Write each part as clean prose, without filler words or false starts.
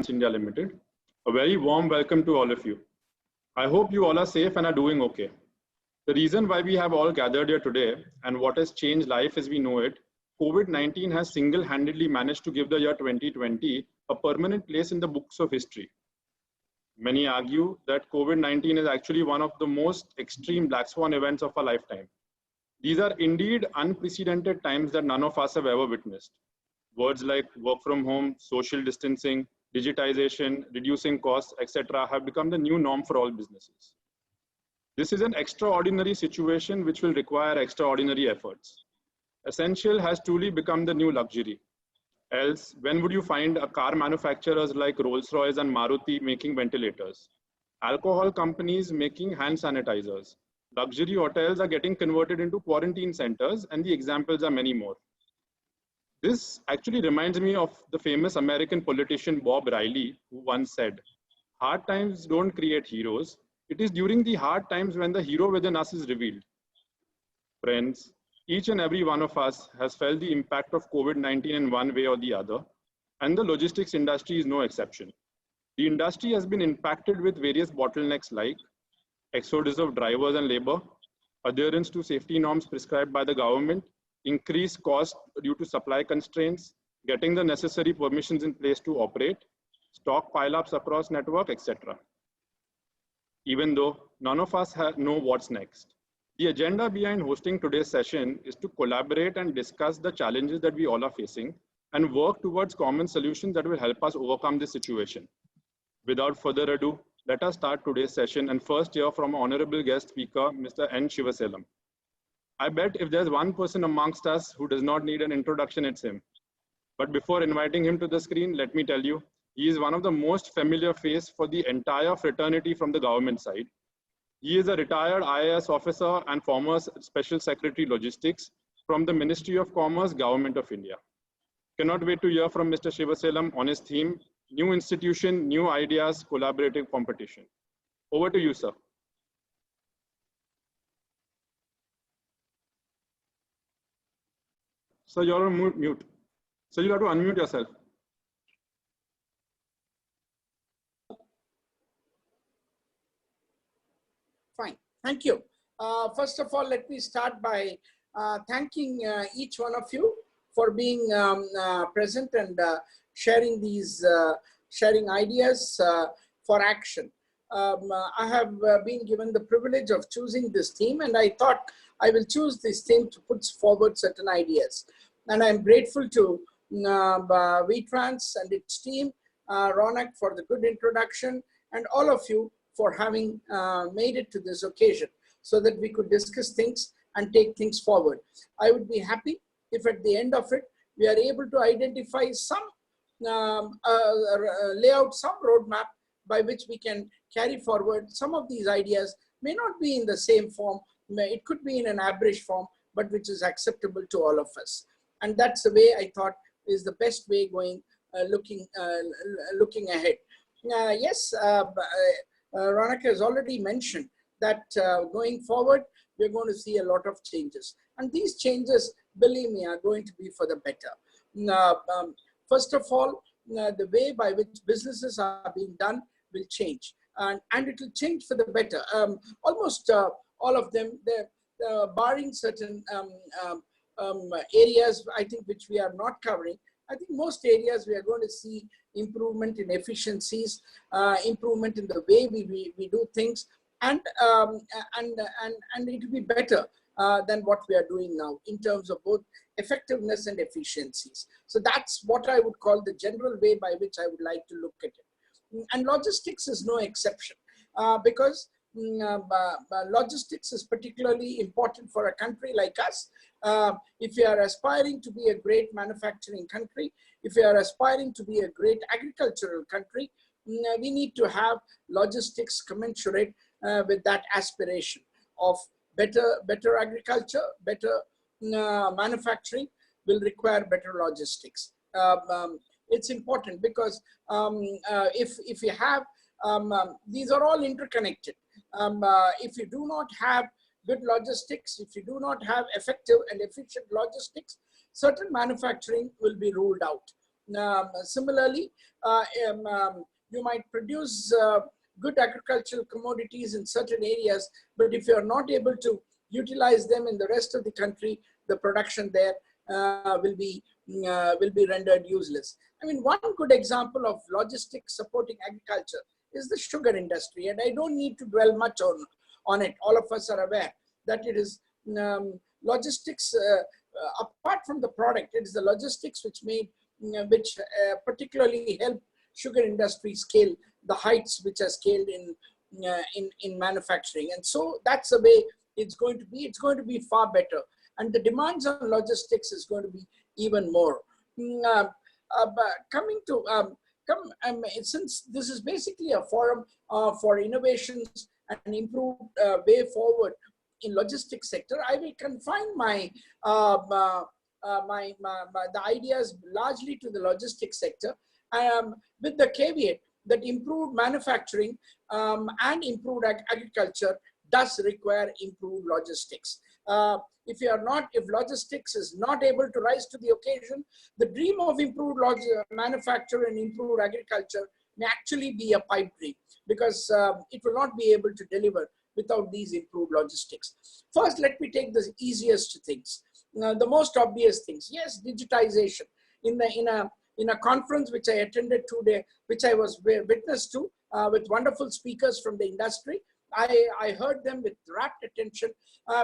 India Limited. A very warm welcome to all of you. I hope you all are safe and are doing okay. The reason why we have all gathered here today and what has changed life as we know it, COVID-19 has single-handedly managed to give the year 2020 a permanent place in the books of history. Many argue that COVID-19 is actually one of the most extreme black swan events of our lifetime. These are indeed unprecedented times that none of us have ever witnessed. Words like work from home, social distancing, digitization, reducing costs, etc. have become the new norm for all businesses. This is an extraordinary situation which will require extraordinary efforts. Essential has truly become the new luxury. Else, when would you find a car manufacturers like Rolls-Royce and Maruti making ventilators? Alcohol companies making hand sanitizers? Luxury hotels are getting converted into quarantine centers, and the examples are many more. This actually reminds me of the famous American politician Bob Riley, who once said, "Hard times don't create heroes. It is during the hard times when the hero within us is revealed." Friends, each and every one of us has felt the impact of COVID-19 in one way or the other, and the logistics industry is no exception. The industry has been impacted with various bottlenecks like exodus of drivers and labor, adherence to safety norms prescribed by the government, increased cost due to supply constraints, getting the necessary permissions in place to operate, stock pileups across network, etc. Even though none of us know what's next. The agenda behind hosting today's session is to collaborate and discuss the challenges that we all are facing and work towards common solutions that will help us overcome this situation. Without further ado, let us start today's session and first hear from our honorable guest speaker, Mr. N. Shivaselam. I bet if there's one person amongst us who does not need an introduction, it's him. But before inviting him to the screen, let me tell you, he is one of the most familiar face for the entire fraternity from the government side. He is a retired IAS officer and former Special Secretary Logistics from the Ministry of Commerce, Government of India. Cannot wait to hear from Mr. Shivaselam on his theme, New Institution, New Ideas, Collaborative Competition. Over to you, sir. Sir, you're on mute. So you have to unmute yourself. Fine, thank you. First of all, let me start by thanking each one of you for being present and sharing these sharing ideas for action. I have been given the privilege of choosing this theme, and I thought I will choose this theme to put forward certain ideas. And I'm grateful to VTrans and its team, Ronak for the good introduction, and all of you for having made it to this occasion so that we could discuss things and take things forward. I would be happy if at the end of it, we are able to identify some layout, some roadmap by which we can carry forward some of these ideas. May not be in the same form, it could be in an abridged form, but which is acceptable to all of us. And that's the way I thought is the best way going, looking ahead. Yes, Ronak has already mentioned that going forward, we're going to see a lot of changes. And these changes, believe me, are going to be for the better. First of all, the way by which businesses are being done will change. And it will change for the better. Almost all of them, barring certain areas, I think, which we are not covering, I think most areas we are going to see improvement in efficiencies, improvement in the way we do things, and it will be better than what we are doing now in terms of both effectiveness and efficiencies. So that's what I would call the general way by which I would like to look at it. And logistics is no exception because logistics is particularly important for a country like us. If we are aspiring to be a great manufacturing country, if we are aspiring to be a great agricultural country, we need to have logistics commensurate with that aspiration of better agriculture, better manufacturing will require better logistics. It's important because if you have, these are all interconnected. If you do not have good logistics, if you do not have effective and efficient logistics, certain manufacturing will be ruled out. Similarly, you might produce good agricultural commodities in certain areas, but if you are not able to utilize them in the rest of the country, the production there will be rendered useless. I mean, one good example of logistics supporting agriculture is the sugar industry, and I don't need to dwell much on it. All of us are aware that it is logistics. Apart from the product, it is the logistics which particularly help sugar industry scale the heights which are scaled in manufacturing. And so that's the way it's going to be. It's going to be far better, and the demands on logistics is going to be even more. Since this is basically a forum for innovations and improved way forward in logistics sector, I will confine the ideas largely to the logistics sector, with the caveat that improved manufacturing and improved agriculture does require improved logistics. If logistics is not able to rise to the occasion, the dream of improved manufacture and improved agriculture may actually be a pipe dream, because it will not be able to deliver without these improved logistics. First, let me take the easiest things, the most obvious things. Yes, digitization. In a conference which I attended today, which I was witness to with wonderful speakers from the industry, I heard them with rapt attention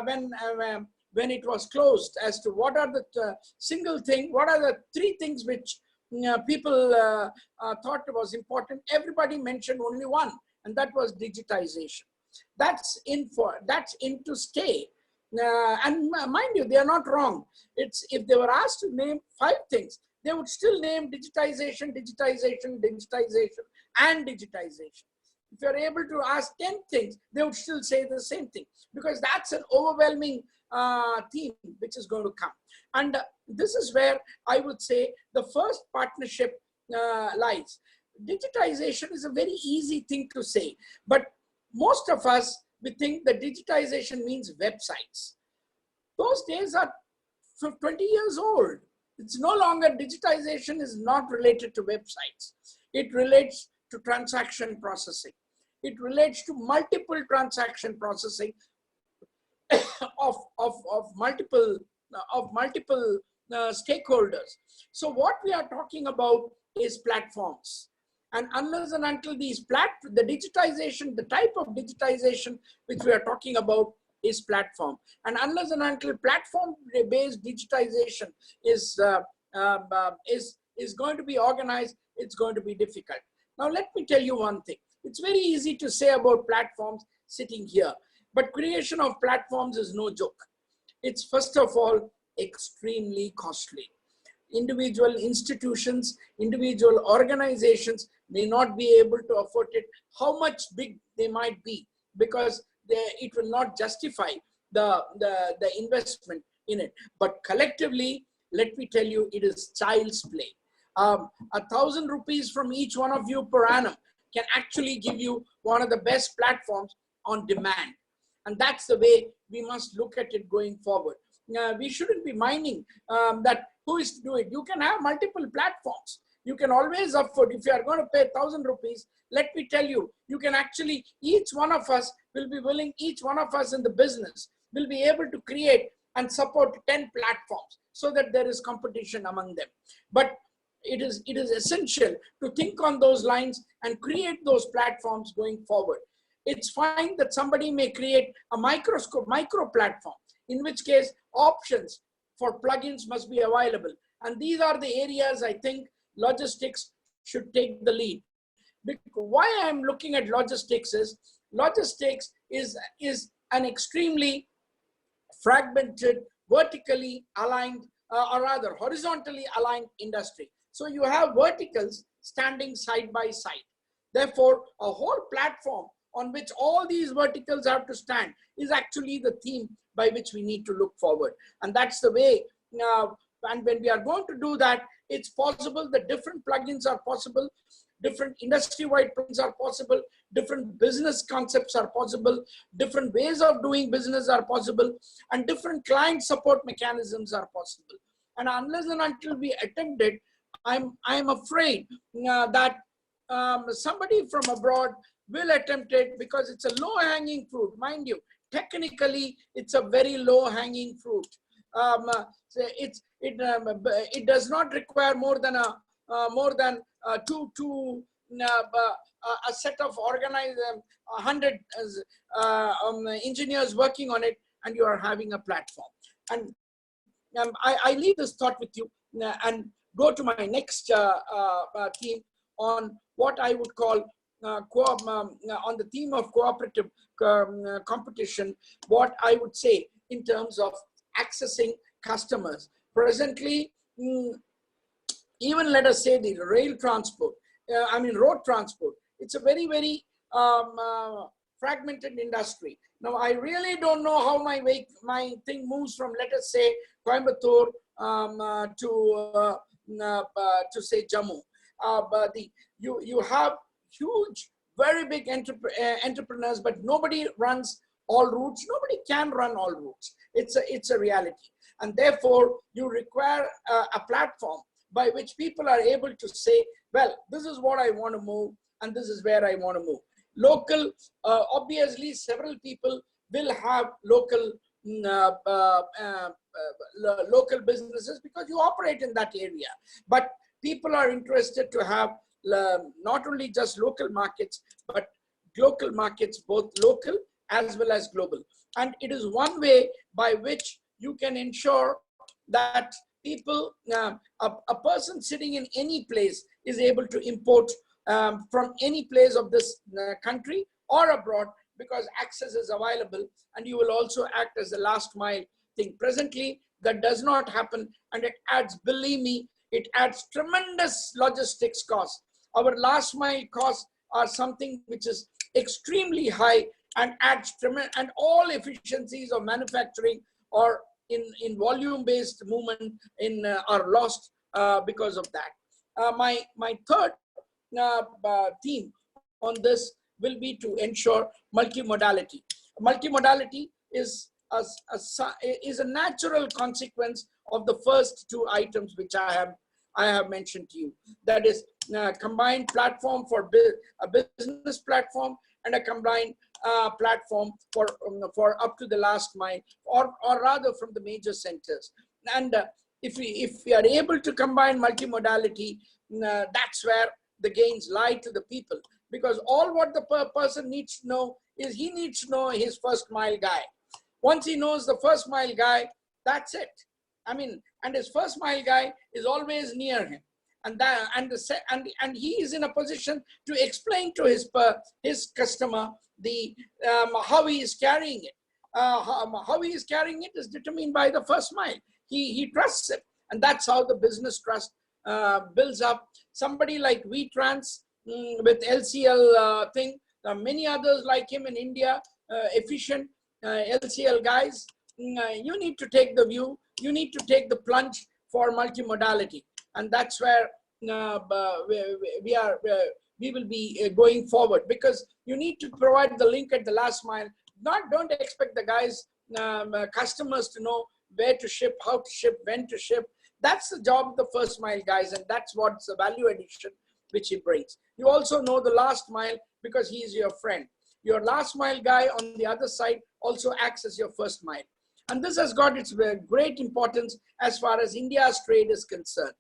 when it was closed as to what are the what are the three things which people thought was important. Everybody mentioned only one, and that was digitization. That's in to stay. And mind you, they are not wrong. If they were asked to name 5 things, they would still name digitization, digitization, digitization, and digitization. If you're able to ask 10 things, they would still say the same thing, because that's an overwhelming theme which is going to come. And this is where I would say the first partnership lies. Digitization is a very easy thing to say, but most of us, we think that digitization means websites. Those days are 20 years old. It's no longer, digitization is not related to websites. It relates to transaction processing. It relates to multiple transaction processing of multiple stakeholders. So what we are talking about is platforms. And unless and until the digitization, the type of digitization which we are talking about is platform. And unless and until platform-based digitization is going to be organized, it's going to be difficult. Now, let me tell you one thing. It's very easy to say about platforms sitting here, but creation of platforms is no joke. It's first of all extremely costly. Individual institutions, individual organizations may not be able to afford it, how much big they might be, because it will not justify the investment in it. But collectively, let me tell you, it is child's play. 1,000 rupees from each one of you per annum can actually give you one of the best platforms on demand. And that's the way we must look at it going forward. We shouldn't be minding that who is to do it. You can have multiple platforms. You can always afford, if you are going to pay 1,000 rupees, let me tell you, you can actually, each one of us will be willing, each one of us in the business will be able to create and support 10 platforms so that there is competition among them. But it is essential to think on those lines and create those platforms going forward. It's fine that somebody may create a micro platform, in which case options for plugins must be available. And these are the areas I think logistics should take the lead. Because why I'm looking at logistics is an extremely fragmented, vertically aligned, or rather horizontally aligned industry. So you have verticals standing side by side. Therefore, a whole platform on which all these verticals have to stand is actually the theme by which we need to look forward. And that's the way, and when we are going to do that, it's possible that different plugins are possible, different industry-wide plugins are possible, different business concepts are possible, different ways of doing business are possible, and different client support mechanisms are possible. And unless and until we attempt it, I'm afraid that somebody from abroad will attempt it because it's a low-hanging fruit. Mind you, technically, it's a very low-hanging fruit. So it does not require more than a set of organized 100 engineers working on it, and you are having a platform. And I leave this thought with you and go to my next theme on what I would call on the theme of cooperative competition, what I would say in terms of accessing customers. Presently, even let us say the rail transport, road transport, it's a very, very fragmented industry. Now, I really don't know how my thing moves from, let us say, Coimbatore to say Jammu. But you have huge, very big entrepreneurs, but nobody runs all routes. Nobody can run all routes. It's a reality, and therefore you require a platform by which people are able to say, well, this is what I want to move, and this is where I want to move. Local, obviously, several people will have local local businesses because you operate in that area. But people are interested to have not only just local markets, but local markets, both local as well as global. And it is one way by which you can ensure that people, a person sitting in any place is able to import from any place of this country or abroad, because access is available, and you will also act as the last mile thing. Presently, that does not happen, and it adds, believe me, it adds tremendous logistics costs. Our last mile costs are something which is extremely high and adds tremendous, and all efficiencies of manufacturing or in volume-based movement are lost because of that. My third theme on this will be to ensure multimodality. Multimodality is a natural consequence of the first two items which I have mentioned to you. That is combined platform for a business platform and a combined platform for up to the last mile, or rather from the major centers. And if we are able to combine multimodality, that's where the gains lie to the people, because all what the person needs to know is he needs to know his first mile guy. Once he knows the first mile guy, that's it. I mean, and his first mile guy is always near him, and he is in a position to explain to his customer the how he is carrying it. How he is carrying it is determined by the first mile. He trusts it, and that's how the business trust builds up. Somebody like VTrans with LCL thing, many others like him in India, efficient LCL guys. You need to take the view. You need to take the plunge for multimodality, and that's where we will be going forward, because you need to provide the link at the last mile. Don't expect the guys, customers to know where to ship, how to ship, when to ship. That's the job of the first mile guys, and that's what's the value addition which he brings. You also know the last mile because he is your friend. Your last mile guy on the other side also acts as your first mile. And this has got its great importance as far as India's trade is concerned.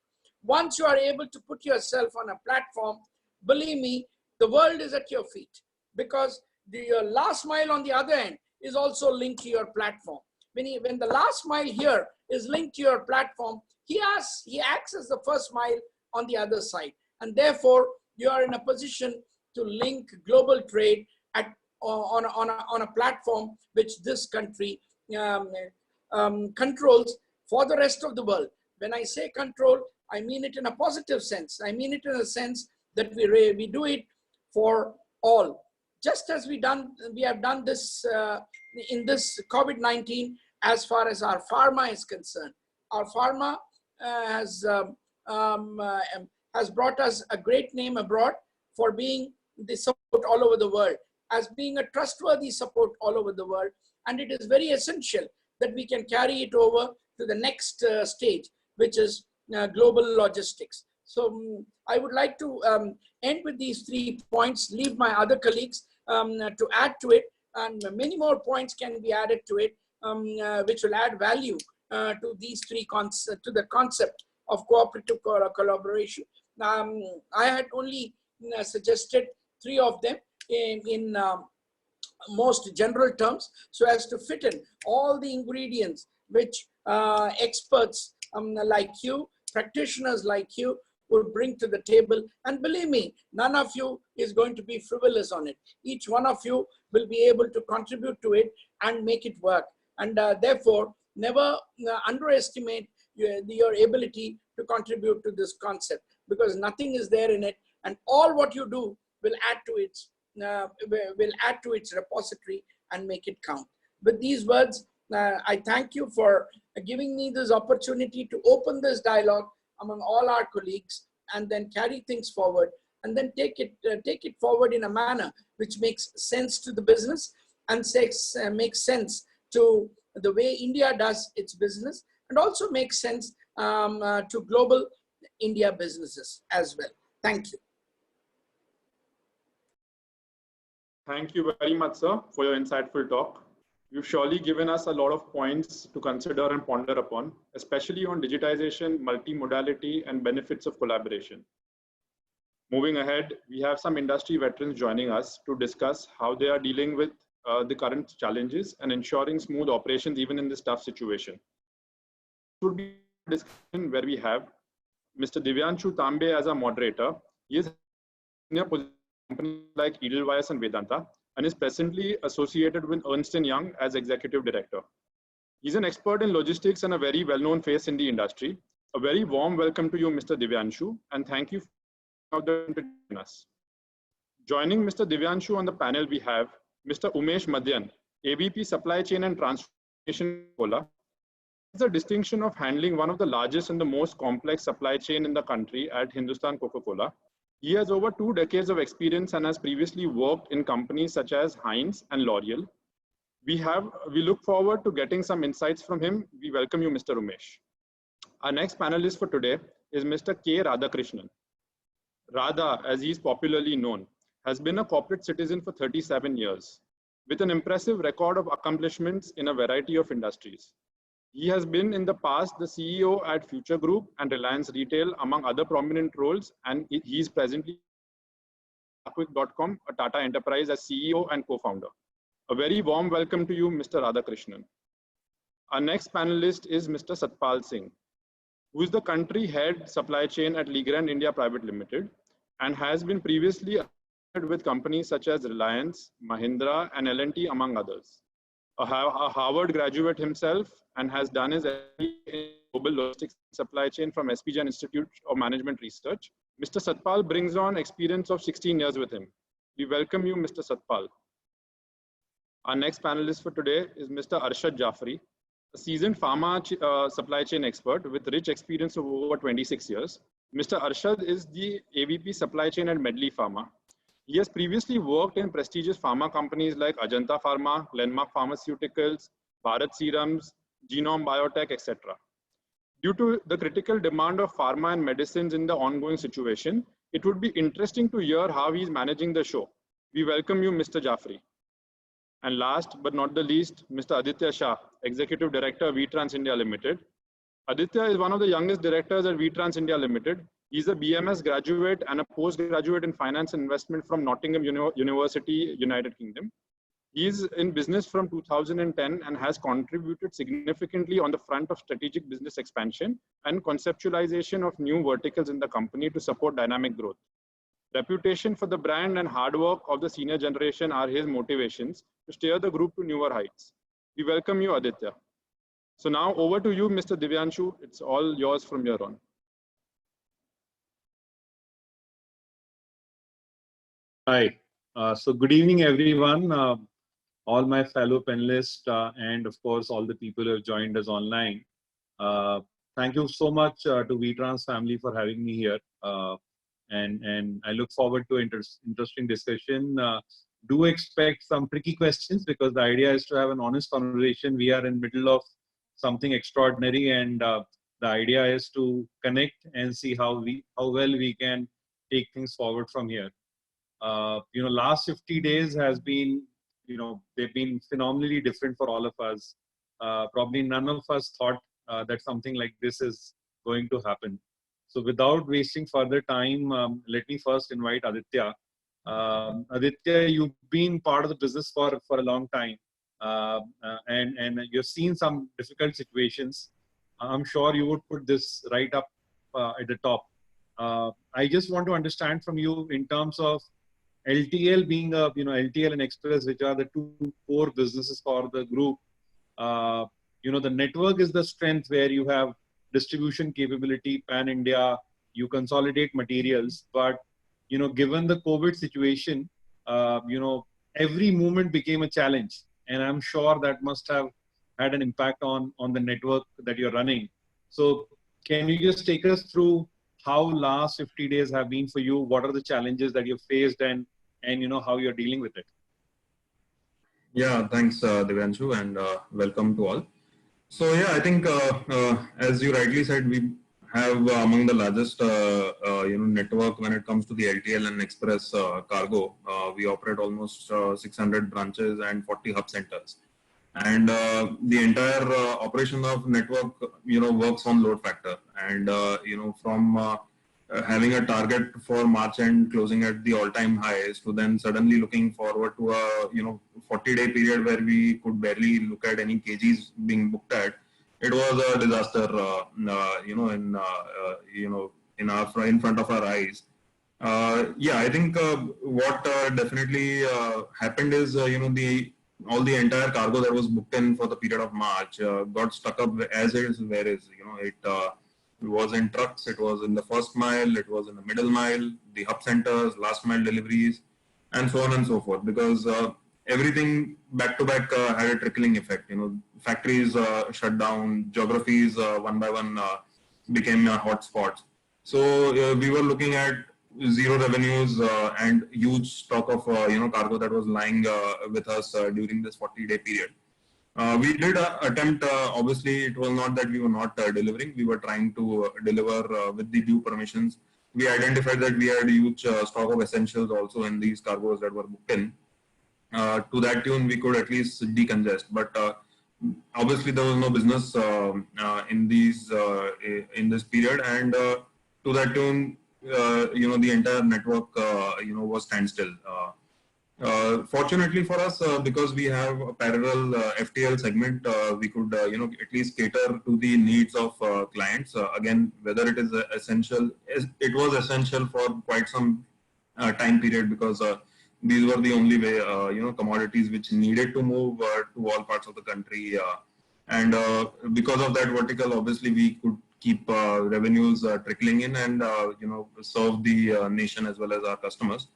Once you are able to put yourself on a platform, believe me, the world is at your feet, because the last mile on the other end is also linked to your platform. When the last mile here is linked to your platform, he acts as the first mile on the other side. And therefore, you are in a position to link global trade on a platform which this country controls for the rest of the world. When I say control, I mean it in a positive sense. I mean it in a sense that we do it for all. Just as we have done this in this COVID-19 as far as our pharma is concerned. Our pharma has brought us a great name abroad for being the support all over the world, as being a trustworthy support all over the world. And it is very essential that we can carry it over to the next stage, which is global logistics. So I would like to end with these 3 points, leave my other colleagues to add to it, and many more points can be added to it, which will add value to these 3 concepts, to the concept of cooperative collaboration. I had only suggested 3 of them in most general terms, so as to fit in all the ingredients which experts like you, practitioners like you, would bring to the table. And believe me, none of you is going to be frivolous on it. Each one of you will be able to contribute to it and make it work. And therefore, never underestimate your ability to contribute to this concept, because nothing is there in it, and all what you do will add to its repository and make it count. With these words, I thank you for giving me this opportunity to open this dialogue among all our colleagues, and then carry things forward, and then take it forward in a manner which makes sense to the business, and makes sense to the way India does its business, and also makes sense to global India businesses as well. Thank you. Thank you very much, sir, for your insightful talk. You've surely given us a lot of points to consider and ponder upon, especially on digitization, multimodality, and benefits of collaboration. Moving ahead, we have some industry veterans joining us to discuss how they are dealing with the current challenges and ensuring smooth operations even in this tough situation. This would be a discussion where we have Mr. Divyanshu Tambe as a moderator. He is senior position in companies like Edelweiss and Vedanta, and is presently associated with Ernst & Young as executive director. He's an expert in logistics and a very well-known face in the industry. A very warm welcome to you, Mr. Divyanshu, and thank you for joining us. Joining Mr. Divyanshu on the panel, we have Mr. Umesh Madhyan, AVP Supply Chain and Transformation Coca-Cola. He has the distinction of handling one of the largest and the most complex supply chain in the country at Hindustan Coca-Cola. He has over 2 decades of experience and has previously worked in companies such as Heinz and L'Oreal. We look forward to getting some insights from him. We welcome you, Mr. Umesh. Our next panelist for today is Mr. K. Radhakrishnan. Radha, as he is popularly known, has been a corporate citizen for 37 years, with an impressive record of accomplishments in a variety of industries. He has been in the past the CEO at Future Group and Reliance Retail, among other prominent roles, and he is presently at Quick.com, a Tata enterprise, as CEO and co-founder. A very warm welcome to you, Mr. Radhakrishnan. Our next panelist is Mr. Satpal Singh, who is the country head supply chain at Legrand India Private Limited, and has been previously with companies such as Reliance, Mahindra, and L&T, among others. A Harvard graduate himself, and has done his global logistics supply chain from SPGen Institute of Management Research. Mr. Satpal brings on experience of 16 years with him. We welcome you, Mr. Satpal. Our next panelist for today is Mr. Arshad Jafri, a seasoned pharma supply chain expert with rich experience of over 26 years. Mr. Arshad is the AVP supply chain at Medley Pharma. He has previously worked in prestigious pharma companies like Ajanta Pharma, Glenmark Pharmaceuticals, Bharat Serums, Genome Biotech, etc. Due to the critical demand of pharma and medicines in the ongoing situation, it would be interesting to hear how he is managing the show. We welcome you, Mr. Jafri. And last but not the least, Mr. Aditya Shah, Executive Director, VTrans India Limited. Aditya is one of the youngest directors at VTrans India Limited. He's a BMS graduate and a postgraduate in finance and investment from Nottingham University, United Kingdom. He's in business from 2010 and has contributed significantly on the front of strategic business expansion and conceptualization of new verticals in the company to support dynamic growth. Reputation for the brand and hard work of the senior generation are his motivations to steer the group to newer heights. We welcome you, Aditya. So now over to you, Mr. Divyanshu. It's all yours from here on. Hi. So good evening, everyone. All my fellow panelists and of course, all the people who have joined us online. Thank you so much to VTrans family for having me here. And I look forward to interesting discussion. Do expect some tricky questions because the idea is to have an honest conversation. We are in the middle of something extraordinary, and The idea is to connect and see how well we can take things forward from here. Last 50 days has been, they've been phenomenally different for all of us. Probably none of us thought that something like this is going to happen. So without wasting further time, let me first invite Aditya. Aditya, you've been part of the business for a long time, and you've seen some difficult situations. I'm sure you would put this right up at the top. I just want to understand from you in terms of LTL being LTL and Express, which are the two core businesses for the group. The network is the strength where you have distribution capability, pan India, you consolidate materials. But, given the COVID situation, every movement became a challenge. And I'm sure that must have had an impact on the network that you're running. So can you just take us through how last 50 days have been for you? What are the challenges that you've faced and how you're dealing with it? Yeah, thanks, Divyanshu, and welcome to all. So yeah, I think as you rightly said, we have among the largest network when it comes to the LTL and Express cargo. We operate almost 600 branches and 40 hub centers, and the entire operation of network works on load factor, and from having a target for March end closing at the all-time highs to then suddenly looking forward to a 40-day period where we could barely look at any kgs being booked at. It was a disaster, in front of our eyes. I think what definitely happened is all the entire cargo that was booked in for the period of March got stuck up as is where is. It was in trucks, it was in the first mile, it was in the middle mile, the hub centers, last mile deliveries, and so on and so forth. Because everything back to back had a trickling effect. Factories shut down, geographies one by one became hotspots. So we were looking at zero revenues and huge stock of cargo that was lying with us during this 40-day period. We did attempt, obviously it was not that we were not delivering, we were trying to deliver with the due permissions. We identified that we had huge stock of essentials also in these cargoes that were booked in. To that tune, we could at least decongest, but obviously there was no business in this period, and to that tune, the entire network, was standstill. Fortunately for us, because we have a parallel FTL segment, we could at least cater to the needs of clients. Again, whether it is essential, it was essential for quite some time period, because these were the only way commodities which needed to move to all parts of the country, and because of that vertical, obviously we could keep revenues trickling in and serve the nation as well as our customers.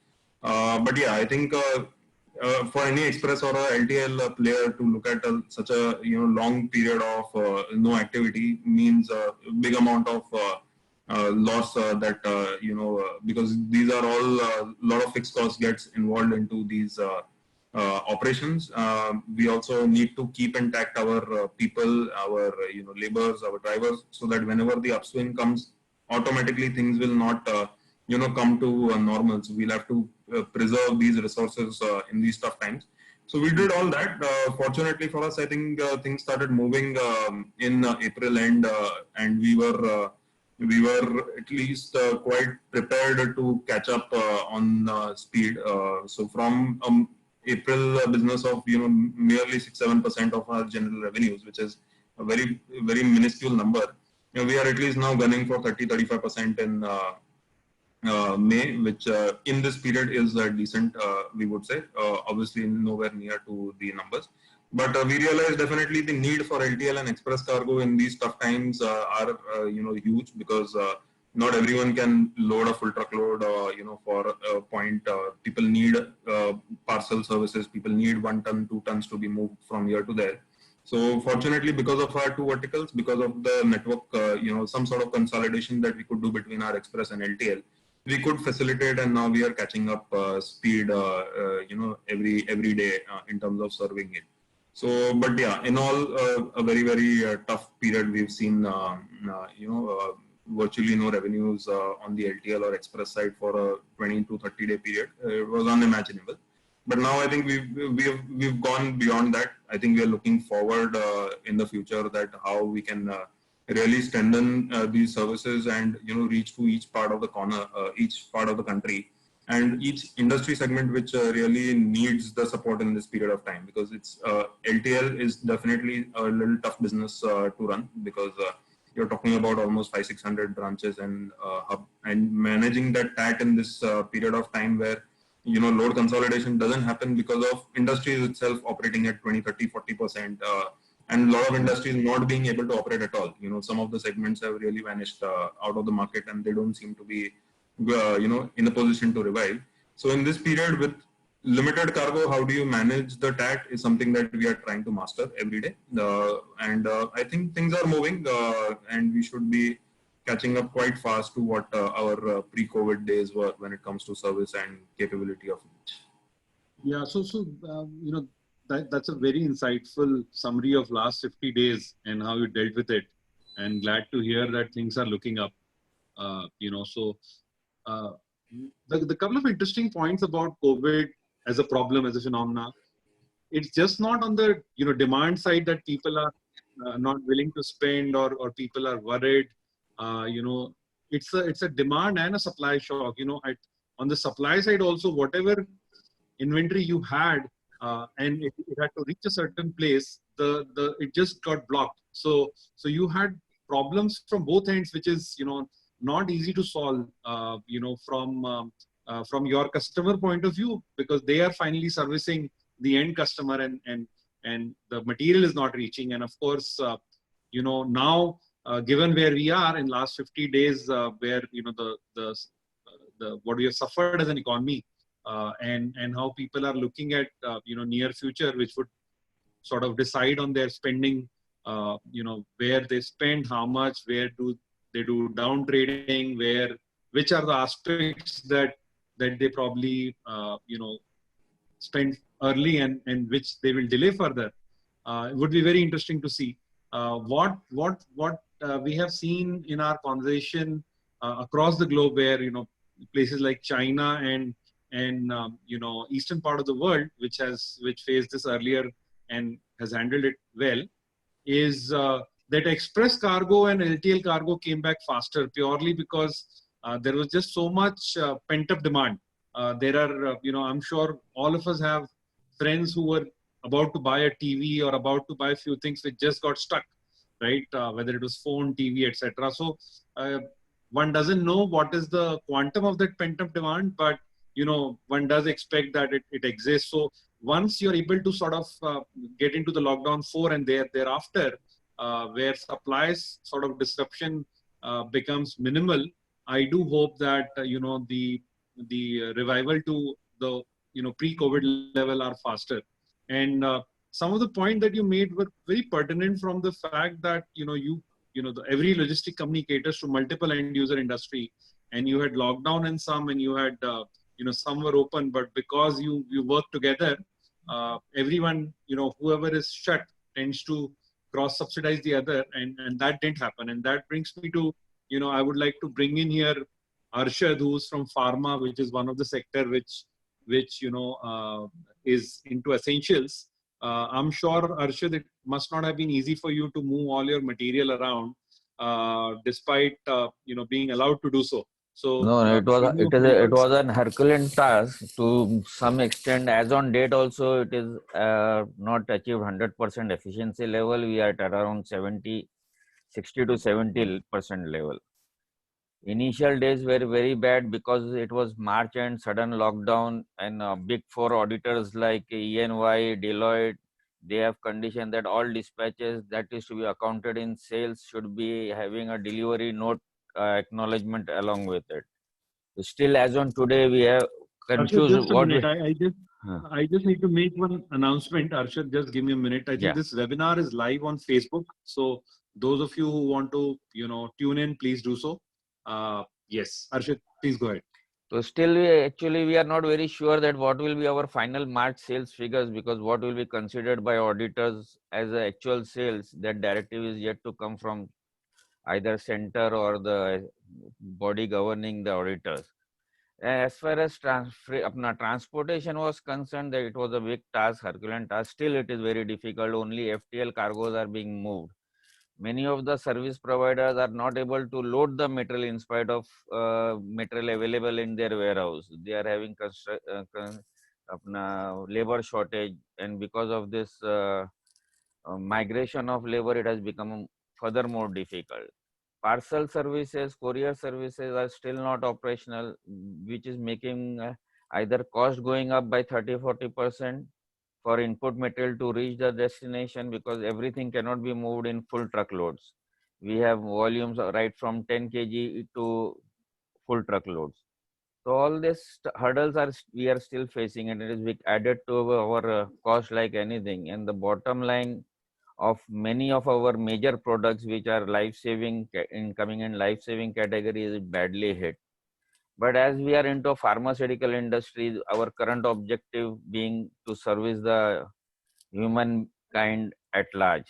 But yeah, I think for any express or a LTL player to look at such a long period of no activity means a big amount of loss that because these are all a lot of fixed costs gets involved into these operations. We also need to keep intact our people, our laborers, our drivers, so that whenever the upswing comes, automatically things will not come to normal. So we'll have to preserve these resources in these tough times. So we did all that. Fortunately for us, I think things started moving in April end, and we were at least quite prepared to catch up on speed. So from April business of merely 6-7% of our general revenues, which is a very very minuscule number, we are at least now gunning for 30-35% in May, which in this period is decent, we would say. Obviously nowhere near to the numbers, but we realize definitely the need for LTL and express cargo in these tough times are huge, because not everyone can load a full truckload for a point. People need parcel services, people need 1 ton, 2 tons to be moved from here to there. So fortunately, because of our two verticals, because of the network, some sort of consolidation that we could do between our express and LTL, we could facilitate, and now we are catching up speed, every day in terms of serving it. So, but yeah, in all, a very, very tough period. We've seen, virtually no revenues on the LTL or express side for a 20 to 30-day period. It was unimaginable. But now I think we've gone beyond that. I think we are looking forward in the future that how we can really strengthen these services and reach to each part of the corner, each part of the country, and each industry segment which really needs the support in this period of time, because it's LTL is definitely a little tough business to run, because you're talking about almost 500-600 branches and hub, and managing that TAT in this period of time where load consolidation doesn't happen because of industries itself operating at 20, 30, 40%, and a lot of industries not being able to operate at all. Some of the segments have really vanished out of the market, and they don't seem to be in a position to revive. So in this period with limited cargo, how do you manage the TAT is something that we are trying to master every day. And I think things are moving, and we should be catching up quite fast to what our pre-COVID days were when it comes to service and capability of each. Yeah, so that's a very insightful summary of last 50 days and how you dealt with it. And glad to hear that things are looking up. The couple of interesting points about COVID as a problem, as a phenomena, it's just not on the demand side that people are not willing to spend, or people are worried. It's a demand and a supply shock. On the supply side also, whatever inventory you had, and it had to reach a certain place, it just got blocked. So you had problems from both ends, which is not easy to solve. From your customer point of view, because they are finally servicing the end customer, and the material is not reaching. And of course, now given where we are in last 50 days, where the what we have suffered as an economy, and how people are looking at near future, which would sort of decide on their spending, where they spend, how much, where do they do down trading, which are the aspects that they probably spend early, and which they will delay further. It would be very interesting to see what we have seen in our conversation across the globe, where places like China and eastern part of the world, which faced this earlier and has handled it well, is that express cargo and LTL cargo came back faster, purely because there was just so much pent-up demand. There are, I'm sure all of us have friends who were about to buy a TV or about to buy a few things which just got stuck, right? Whether it was phone, TV, etc. So one doesn't know what is the quantum of that pent-up demand, but one does expect that it exists. So once you're able to sort of get into the lockdown 4 and thereafter, where supplies sort of disruption becomes minimal, I do hope that the revival to the pre-COVID level are faster. And some of the point that you made were very pertinent, from the fact that every logistic company caters to multiple end user industry, and you had lockdown in some, and you had some were open, but because you work together, everyone, whoever is shut tends to cross subsidize the other, and that didn't happen. And that brings me to I would like to bring in here Arshad, who's from pharma, which is one of the sector which is into essentials. I'm sure, Arshad, it must not have been easy for you to move all your material around, despite being allowed to do so. So no, it was an Herculean task to some extent. As on date, also it is not achieved 100% efficiency level. We are at around 60 to 70% level. Initial days were very bad because it was March and sudden lockdown, and big 4 auditors like EY, Deloitte, they have conditioned that all dispatches that is to be accounted in sales should be having a delivery note acknowledgement along with it. Still, as on today, we have confused. I just need to make one announcement. Arshad, just give me a minute. I think this webinar is live on Facebook. So those of you who want to, tune in, please do so. Yes, Arshad, please go ahead. So still, we are not very sure that what will be our final March sales figures, because what will be considered by auditors as the actual sales, that directive is yet to come from either center or the body governing the auditors. As far as transportation was concerned, that it was a big task, Herculean task. Still, it is very difficult. Only FTL cargoes are being moved. Many of the service providers are not able to load the material in spite of material available in their warehouse. They are having labor shortage, and because of this migration of labor, it has become further more difficult. Parcel services, courier services are still not operational, which is making either cost going up by 30-40% for input material to reach the destination, because everything cannot be moved in full truckloads. We have volumes right from 10 kg to full truckloads. So all these hurdles we are still facing, and it is added to our cost like anything. And the bottom line of many of our major products, which are life-saving, coming in life-saving category, is badly hit. But as we are into pharmaceutical industry, our current objective being to service the humankind at large.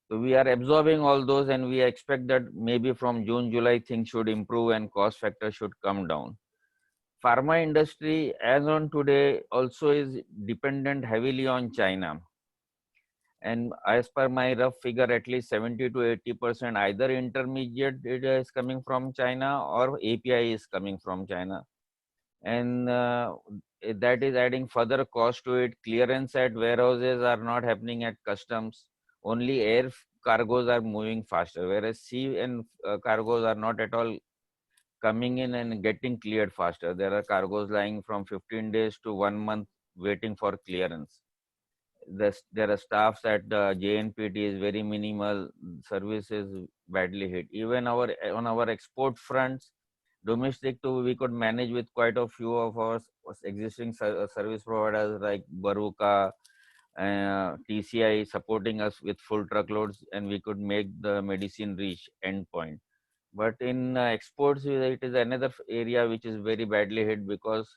So we are absorbing all those, and we expect that maybe from June, July, things should improve and cost factor should come down. Pharma industry, as on today, also is dependent heavily on China. And as per my rough figure, at least 70 to 80% either intermediate data is coming from China or API is coming from China. And that is adding further cost to it. Clearance at warehouses are not happening at customs. Only air cargoes are moving faster, whereas sea and cargoes are not at all coming in and getting cleared faster. There are cargoes lying from 15 days to 1 month waiting for clearance. There are staffs at the JNPT is very minimal. Service is badly hit. Even on our export fronts, domestic too, we could manage with quite a few of our existing service providers like Baruka, TCI supporting us with full truckloads, and we could make the medicine reach endpoint. But in exports, it is another area which is very badly hit, because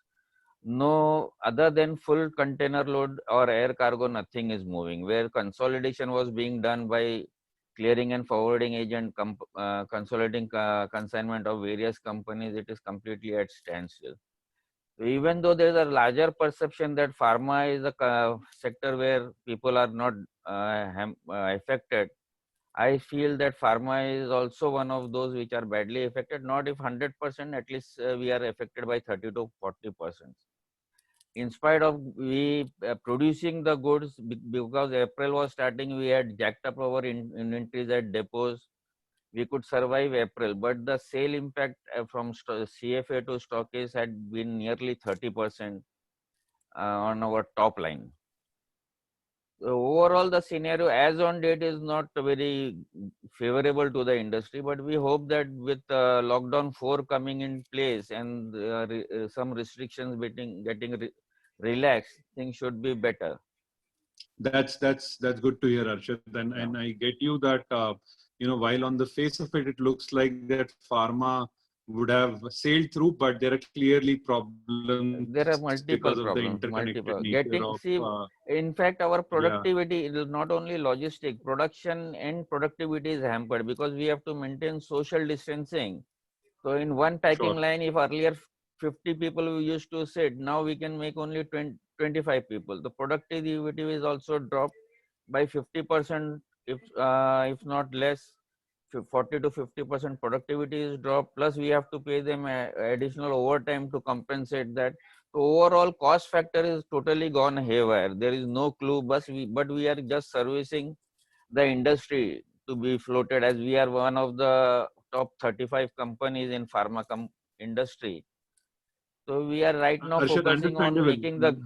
no other than full container load or air cargo, nothing is moving. Where consolidation was being done by clearing and forwarding agent consolidating consignment of various companies, it is completely at standstill. So even though there is a larger perception that pharma is a sector where people are not affected, I feel that pharma is also one of those which are badly affected. Not if 100%, at least we are affected by 30 to 40%. In spite of we producing the goods, because April was starting, we had jacked up our inventories at depots. We could survive April, but the sale impact from CFA to stockists had been nearly 30% on our top line. So overall, the scenario as on date is not very favorable to the industry, but we hope that with lockdown 4 coming in place and some restrictions getting relaxed, things should be better. That's good to hear, Arshad, and I get you that while on the face of it, it looks like that pharma would have sailed through, but there are clearly problems. There are multiple because of problems. the interconnected nature of. In fact, our productivity is not only logistic, production and productivity is hampered, because we have to maintain social distancing. So in one packing line, if earlier 50 people we used to sit, now we can make only 25 people. The productivity is also dropped by 50%, if not less. 40 to 50% productivity is dropped, plus we have to pay them additional overtime to compensate that. So overall cost factor is totally gone haywire. There is no clue, but we are just servicing the industry to be floated, as we are one of the top 35 companies in pharma industry. So we are right now Arshad, focusing on making the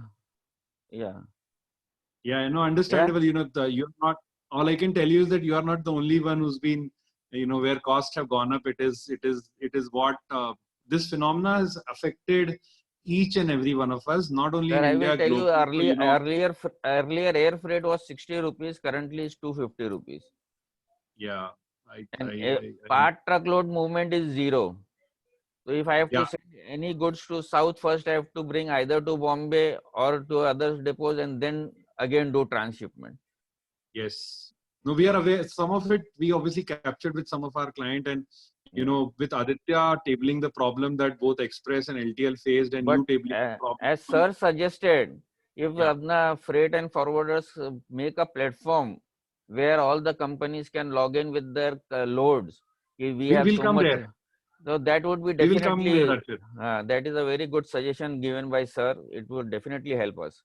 understandable. You're not. All I can tell you is that you are not the only one who's been, where costs have gone up. It is what this phenomena has affected each and every one of us, not only in India. I will tell you, earlier air freight was 60 rupees, currently is 250 rupees. Yeah. Part truckload movement is zero. So if I have Yeah. to send any goods to south, first I have to bring either to Bombay or to other depots and then again do transshipment. Yes. No, we are aware. Some of it we obviously captured with some of our client, and with Aditya tabling the problem that both Express and LTL faced, and But you tabling the problem. as sir suggested, if Yeah. Apna freight and forwarders make a platform where all the companies can log in with their loads, if we have We'll so come much, there. so that would be We will come there, definitely, Harshit. that is a very good suggestion given by sir. It would definitely help us.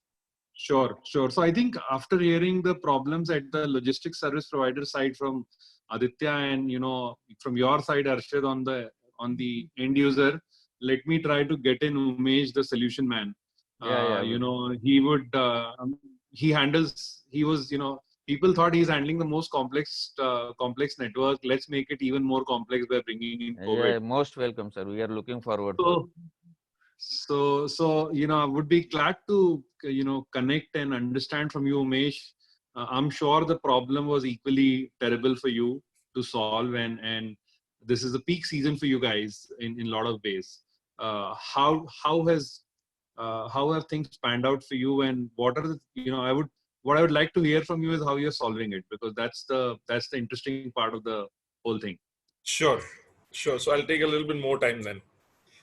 Sure, sure. So I think after hearing the problems at the logistics service provider side from Aditya and from your side, Arshad, on the end user, let me try to get in Umesh, the solution man. Yeah. He would people thought he's handling the most complex network. Let's make it even more complex by bringing in COVID. Yeah, most welcome, sir. We are looking forward for it. So I would be glad to connect and understand from you, Umesh. I'm sure the problem was equally terrible for you to solve, and this is a peak season for you guys in a lot of ways. How have things panned out for you, and what are the what I would like to hear from you is how you're solving it, because that's the interesting part of the whole thing. Sure. So I'll take a little bit more time then.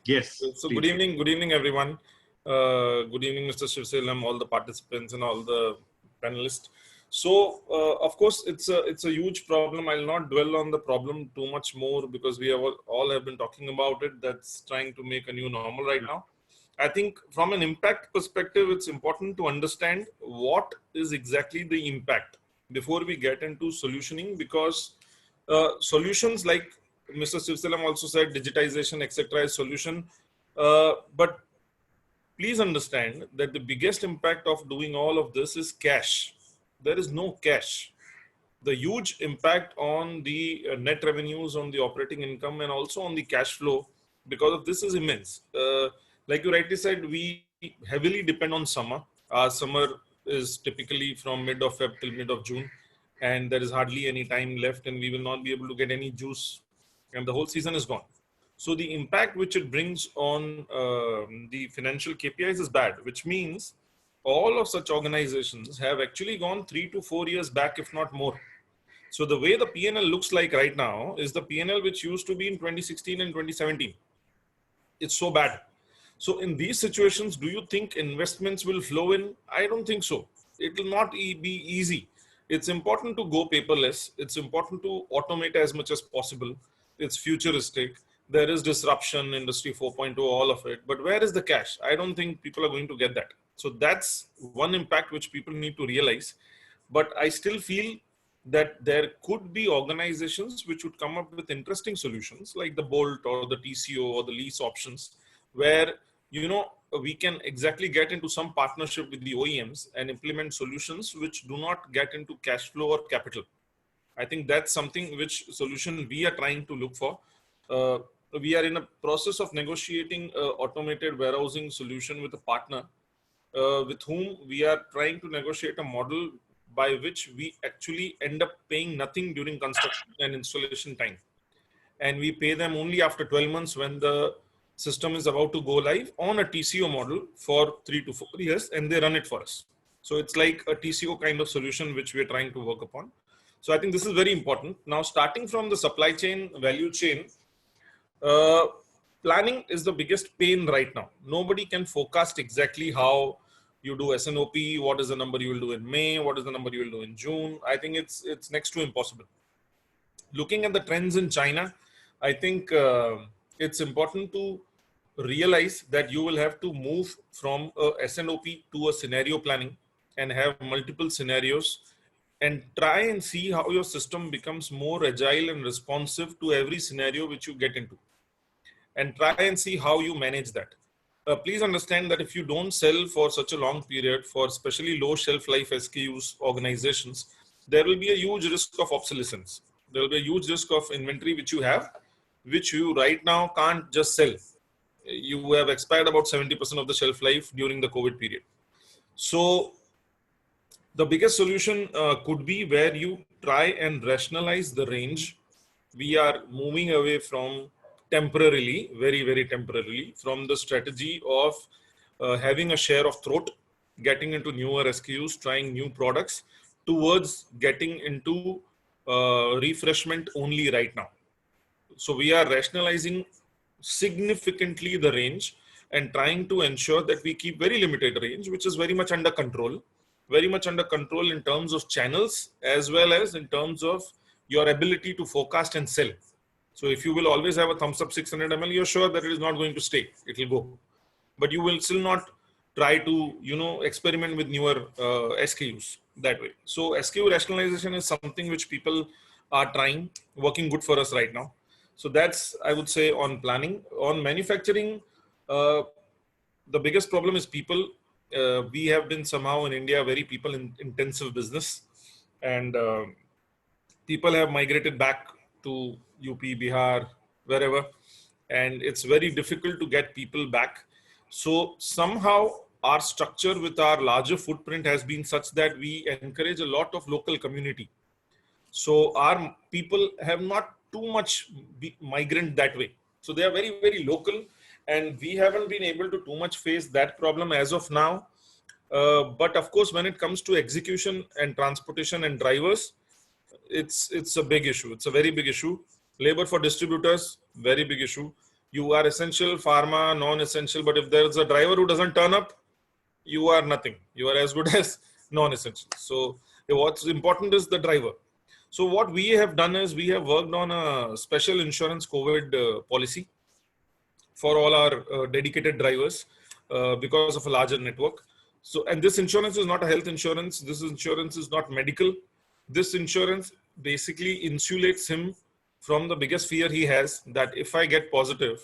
Yes. So please. good evening, everyone. Good evening, Mr. Shivsalam, all the participants and all the panelists. So of course, it's a huge problem. I'll not dwell on the problem too much more because we all have been talking about it. That's trying to make a new normal right now. I think from an impact perspective, it's important to understand what is exactly the impact before we get into solutioning, because solutions like Mr. Shivsalam also said, digitization, etc. is solution. But please understand that the biggest impact of doing all of this is cash. There is no cash. The huge impact on the net revenues, on the operating income, and also on the cash flow because of this is immense. Like you rightly said, we heavily depend on summer. Our summer is typically from mid of Feb till mid of June, and there is hardly any time left, and we will not be able to get any juice, and the whole season is gone. So the impact which it brings on the financial KPIs is bad, which means all of such organizations have actually gone 3 to 4 years back, if not more. So the way the P&L looks like right now is the P&L which used to be in 2016 and 2017. It's so bad. So in these situations, do you think investments will flow in? I don't think so. It will not be easy. It's important to go paperless. It's important to automate as much as possible. It's futuristic. There is disruption, industry 4.0, all of it. But where is the cash? I don't think people are going to get that. So that's one impact which people need to realize. But I still feel that there could be organizations which would come up with interesting solutions like the Bolt or the TCO or the lease options, where we can exactly get into some partnership with the OEMs and implement solutions which do not get into cash flow or capital. I think that's something which solution we are trying to look for. We are in a process of negotiating automated warehousing solution with a partner with whom we are trying to negotiate a model by which we actually end up paying nothing during construction and installation time. And we pay them only after 12 months when the system is about to go live on a TCO model for 3 to 4 years, and they run it for us. So it's like a TCO kind of solution which we're trying to work upon. So I think this is very important. Now, starting from the supply chain, value chain, planning is the biggest pain right now. Nobody can forecast exactly how you do S&OP, what is the number you will do in May, what is the number you will do in June. I think it's next to impossible. Looking at the trends in China, I think it's important to realize that you will have to move from a S&OP to a scenario planning and have multiple scenarios and try and see how your system becomes more agile and responsive to every scenario which you get into, and try and see how you manage that. Please understand that if you don't sell for such a long period for especially low shelf life SKUs organizations, there will be a huge risk of obsolescence. There will be a huge risk of inventory which you have, which you right now can't just sell. You have expired about 70% of the shelf life during the COVID period. So the biggest solution could be where you try and rationalize the range. We are moving away from temporarily, very, very temporarily, from the strategy of having a share of throat, getting into newer SKUs, trying new products, towards getting into refreshment only right now. So we are rationalizing significantly the range and trying to ensure that we keep very limited range, which is very much under control, in terms of channels as well as in terms of your ability to forecast and sell. So if you will always have a thumbs up 600 ml, you're sure that it is not going to stay. It will go, but you will still not try to, you know, experiment with newer SKUs that way. So SKU rationalization is something which people are trying, working good for us right now. So that's, I would say, on planning. On manufacturing, the biggest problem is people. We have been somehow in India very people intensive business, and people have migrated back to UP, Bihar, wherever, and it's very difficult to get people back. So somehow our structure with our larger footprint has been such that we encourage a lot of local community. So our people have not too much migrant that way. So they are very, very local, and we haven't been able to too much face that problem as of now. But of course, when it comes to execution and transportation and drivers, it's a big issue. It's a very big issue. Labor for distributors, very big issue. You are essential, pharma, non-essential, but if there's a driver who doesn't turn up, you are nothing. You are as good as non-essential. So what's important is the driver. So what we have done is we have worked on a special insurance COVID policy for all our dedicated drivers because of a larger network. So, and this insurance is not a health insurance. This insurance is not medical. This insurance basically insulates him from the biggest fear he has, that if I get positive,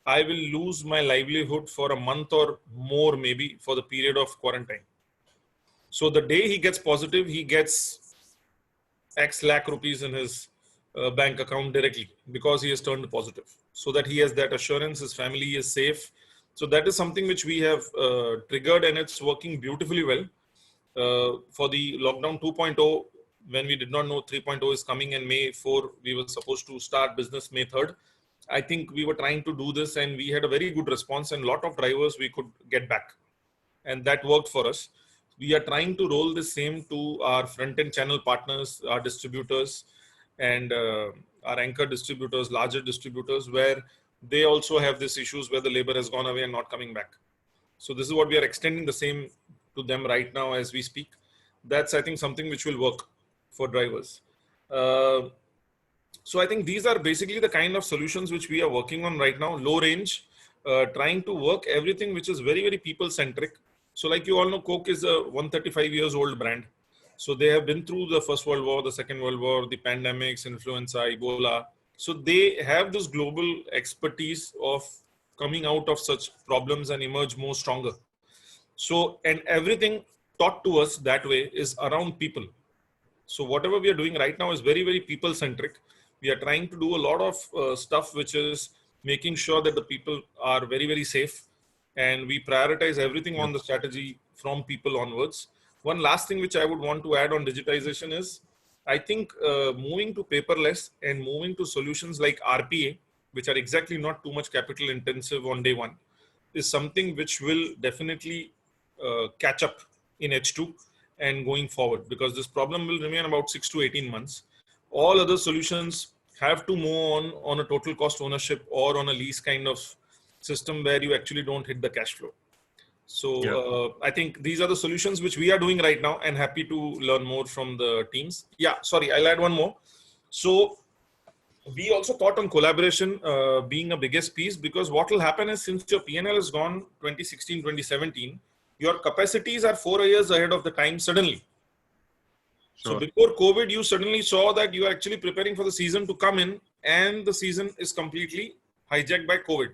I will lose my livelihood for a month or more, maybe for the period of quarantine. So the day he gets positive, he gets X lakh rupees in his bank account directly because he has turned positive, so that he has that assurance his family is safe. So that is something which we have triggered, and it's working beautifully well. For the lockdown 2.0, when we did not know 3.0 is coming, and May 4, we were supposed to start business May 3rd. I think we were trying to do this, and we had a very good response, and a lot of drivers we could get back, and that worked for us. We are trying to roll the same to our front-end channel partners, our distributors, and our anchor distributors, larger distributors, where they also have these issues where the labor has gone away and not coming back. So this is what we are extending the same to them right now as we speak. That's, I think, something which will work for drivers. So I think these are basically the kind of solutions which we are working on right now. Low range, trying to work everything which is very, very people-centric. So like you all know, Coke is a 135 years old brand. So they have been through the First World War, the Second World War, the pandemics, influenza, Ebola. So they have this global expertise of coming out of such problems and emerge more stronger. So, and everything taught to us that way is around people. So whatever we are doing right now is very, very people-centric. We are trying to do a lot of stuff which is making sure that the people are very, very safe. And we prioritize everything on the strategy from people onwards. One last thing which I would want to add on digitization is, I think moving to paperless and moving to solutions like RPA, which are exactly not too much capital intensive on day one, is something which will definitely catch up in H2 and going forward, because this problem will remain about 6 to 18 months. All other solutions have to move on a total cost ownership or on a lease kind of system where you actually don't hit the cash flow. So I think these are the solutions which we are doing right now, and happy to learn more from the teams. Yeah, sorry, I'll add one more. So we also thought on collaboration being a biggest piece, because what will happen is, since your P&L is gone 2016, 2017, your capacities are 4 years ahead of the time suddenly. Sure. So before COVID, you suddenly saw that you are actually preparing for the season to come in, and the season is completely hijacked by COVID.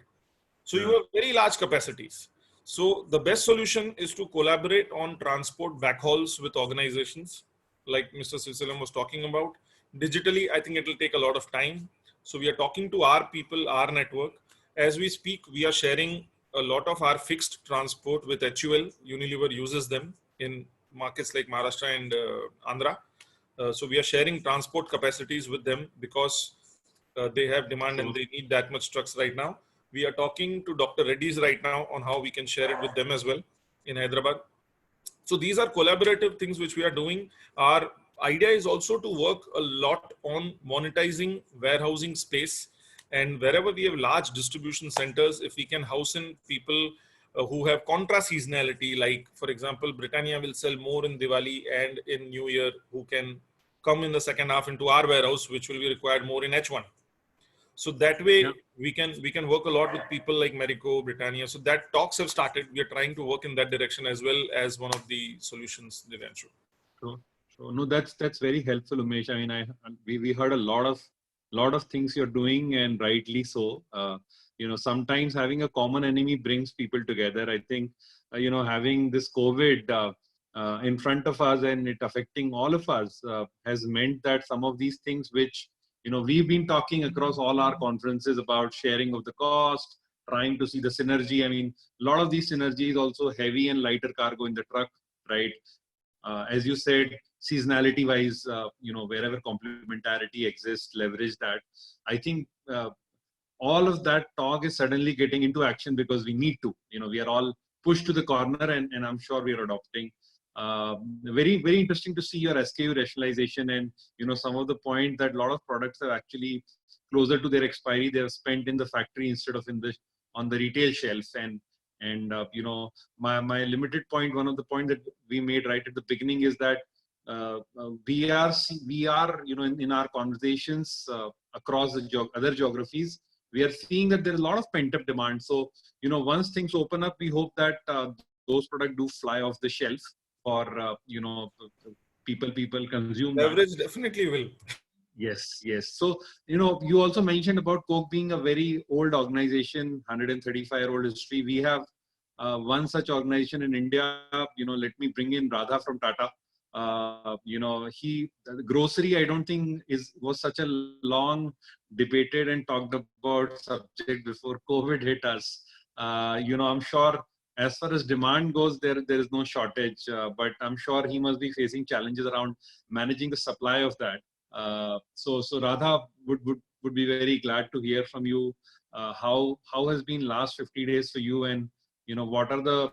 So you have very large capacities. So the best solution is to collaborate on transport backhauls with organizations like Mr. Srisalam was talking about. Digitally, I think it will take a lot of time. So we are talking to our people, our network. As we speak, we are sharing a lot of our fixed transport with HUL. Unilever uses them in markets like Maharashtra and Andhra. So we are sharing transport capacities with them, because They have demand and they need that much trucks right now. We are talking to Dr. Reddy's right now on how we can share it with them as well in Hyderabad. So these are collaborative things which we are doing. Our idea is also to work a lot on monetizing warehousing space, and wherever we have large distribution centers, if we can house in people who have contra seasonality, like for example, Britannia will sell more in Diwali and in New Year, who can come in the second half into our warehouse, which will be required more in H1. So that way we can work a lot with people like Marico, Britannia. So that talks have started. We are trying to work in that direction as well as one of the solutions, Divyanshu. So no, that's very helpful, Umesh. I mean, we heard a lot of things you're doing, and rightly so. Sometimes having a common enemy brings people together. I think having this COVID in front of us and it affecting all of us has meant that some of these things which we've been talking across all our conferences about sharing of the cost, trying to see the synergy. I mean, a lot of these synergies also heavy and lighter cargo in the truck, right? As you said, seasonality wise, wherever complementarity exists, leverage that. I think all of that talk is suddenly getting into action because we need to. We are all pushed to the corner, and I'm sure we are adopting. Very, very interesting to see your SKU rationalization and some of the point that a lot of products are actually closer to their expiry. They have spent in the factory instead of on the retail shelf. And my limited point, one of the point that we made right at the beginning is that we are in our conversations across the other geographies, we are seeing that there is a lot of pent up demand. So once things open up, we hope that those products do fly off the shelf for people consume. Leverage definitely will. Yes. So you also mentioned about Coke being a very old organization, 135-year-old history. We have one such organization in India. Let me bring in Radha from Tata. The grocery, I don't think was such a long debated and talked about subject before COVID hit us. I'm sure as far as demand goes, there is no shortage, but I'm sure he must be facing challenges around managing the supply of that. So Radha would be very glad to hear from you. How has been last 50 days for you, and what are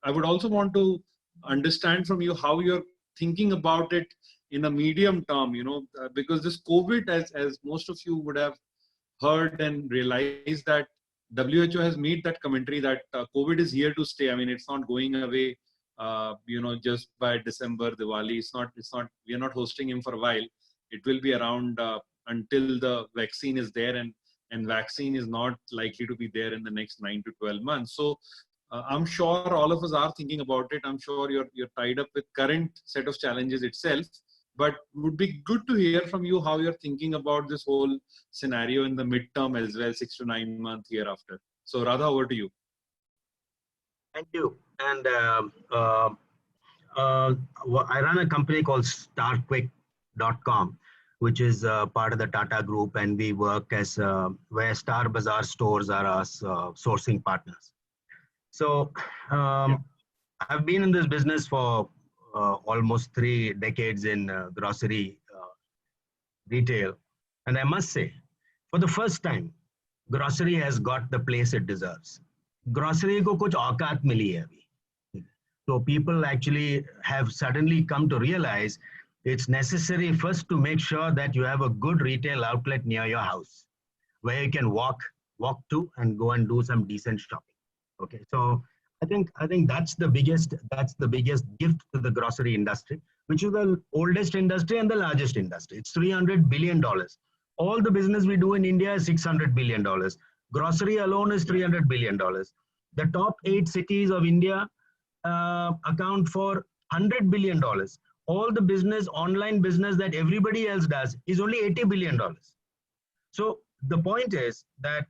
I would also want to understand from you how you're thinking about it in a medium term, because this COVID, as most of you would have heard and realized, that WHO has made that commentary that COVID is here to stay. I mean, it's not going away, just by December, Diwali. It's not, we are not hosting him for a while. It will be around until the vaccine is there, and vaccine is not likely to be there in the next 9 to 12 months. So I'm sure all of us are thinking about it. I'm sure you're tied up with current set of challenges itself, but would be good to hear from you how you're thinking about this whole scenario in the midterm as well, 6 to 9 months hereafter. So Radha, over to you. Thank you. And I run a company called StarQuick.com, which is part of the Tata Group, and we work as where Star Bazaar stores are our sourcing partners. So I've been in this business for almost 3 decades in grocery retail. And I must say, for the first time, grocery has got the place it deserves. Grocery ko kuch auqat mili hai abhi. So people actually have suddenly come to realize it's necessary first to make sure that you have a good retail outlet near your house where you can walk to and go and do some decent shopping. Okay, so I think that's the biggest gift to the grocery industry, which is the oldest industry and the largest industry. It's $300 billion. All the business we do in India is $600 billion. Grocery alone is $300 billion. The top 8 cities of India account for $100 billion. All the business, online business that everybody else does is only $80 billion. So the point is that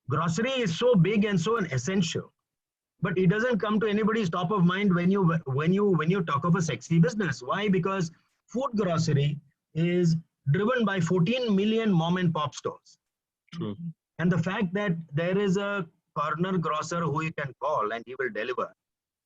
grocery is so big and so essential, but it doesn't come to anybody's top of mind when you talk of a sexy business. Why? Because food grocery is driven by 14 million mom and pop stores. True. And the fact that there is a corner grocer who you can call and he will deliver,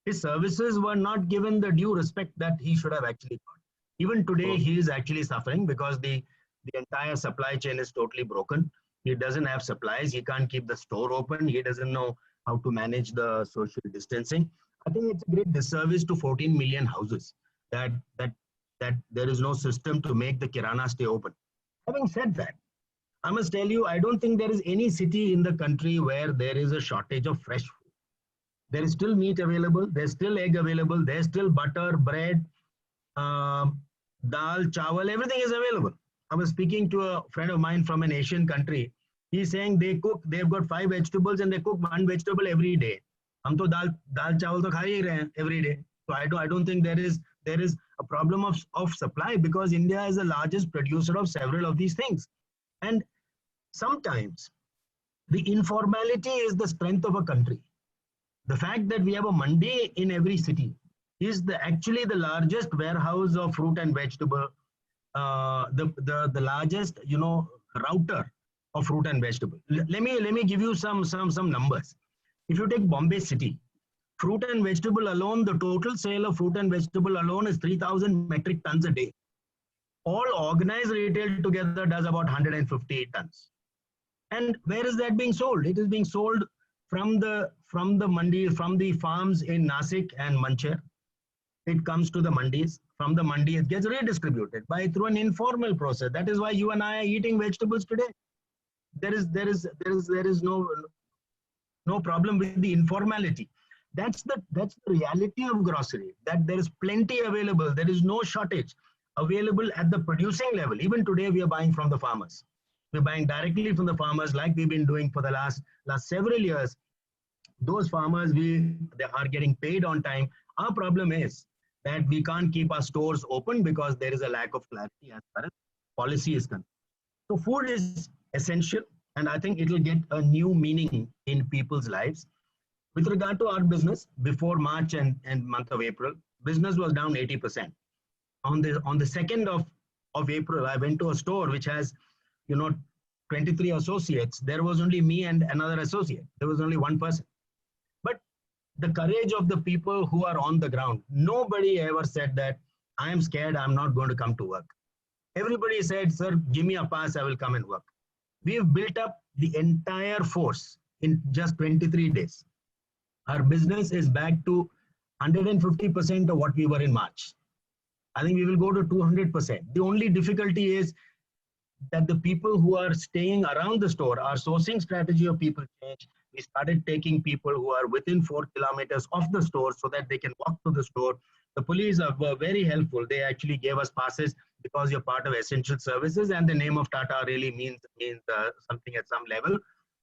his services were not given the due respect that he should have actually got. Even today, he is actually suffering because the The entire supply chain is totally broken. He doesn't have supplies. He can't keep the store open. He doesn't know how to manage the social distancing. I think it's a great disservice to 14 million houses that there is no system to make the kirana stay open. Having said that, I must tell you, I don't think there is any city in the country where there is a shortage of fresh food. There is still meat available. There's still egg available. There's still butter, bread, dal, chawal, everything is available. I was speaking to a friend of mine from an Asian country. He's saying they've got 5 vegetables and they cook 1 vegetable every day. Hum to dal chawal to kha hi rahe hain every day. So I don't think there is a problem of supply, because India is the largest producer of several of these things. And sometimes the informality is the strength of a country. The fact that we have a mandi in every city is actually the largest warehouse of fruit and vegetable, the largest, router of fruit and vegetable. Let me give you some numbers. If you take Bombay city, fruit and vegetable alone, the total sale of fruit and vegetable alone is 3,000 metric tons a day. All organized retail together does about 150 tons. And where is that being sold? It is being sold from the mandi, from the farms in Nasik and Mancher. It comes to the mandis. From the mandi, it gets redistributed through an informal process. That is why you and I are eating vegetables today. There is no problem with the informality. That's the reality of grocery. That there is plenty available. There is no shortage available at the producing level. Even today, we are buying from the farmers. We're buying directly from the farmers, like we've been doing for the last several years. Those farmers, they are getting paid on time. Our problem is that we can't keep our stores open because there is a lack of clarity as far as policy is concerned. So food is essential, and I think it will get a new meaning in people's lives. With regard to our business, before March and month of April, business was down 80%. On the 2nd of April, I went to a store which has 23 associates. There was only me and another associate. There was only one person. But the courage of the people who are on the ground, nobody ever said that I am scared, I'm not going to come to work. Everybody said, sir, give me a pass, I will come and work. We have built up the entire force in just 23 days. Our business is back to 150% of what we were in March. I think we will go to 200%. The only difficulty is that the people who are staying around the store, our sourcing strategy of people changed. We started taking people who are within 4 kilometers of the store so that they can walk to the store. The police were very helpful. They actually gave us passes because you're part of essential services, and the name of Tata really means something at some level.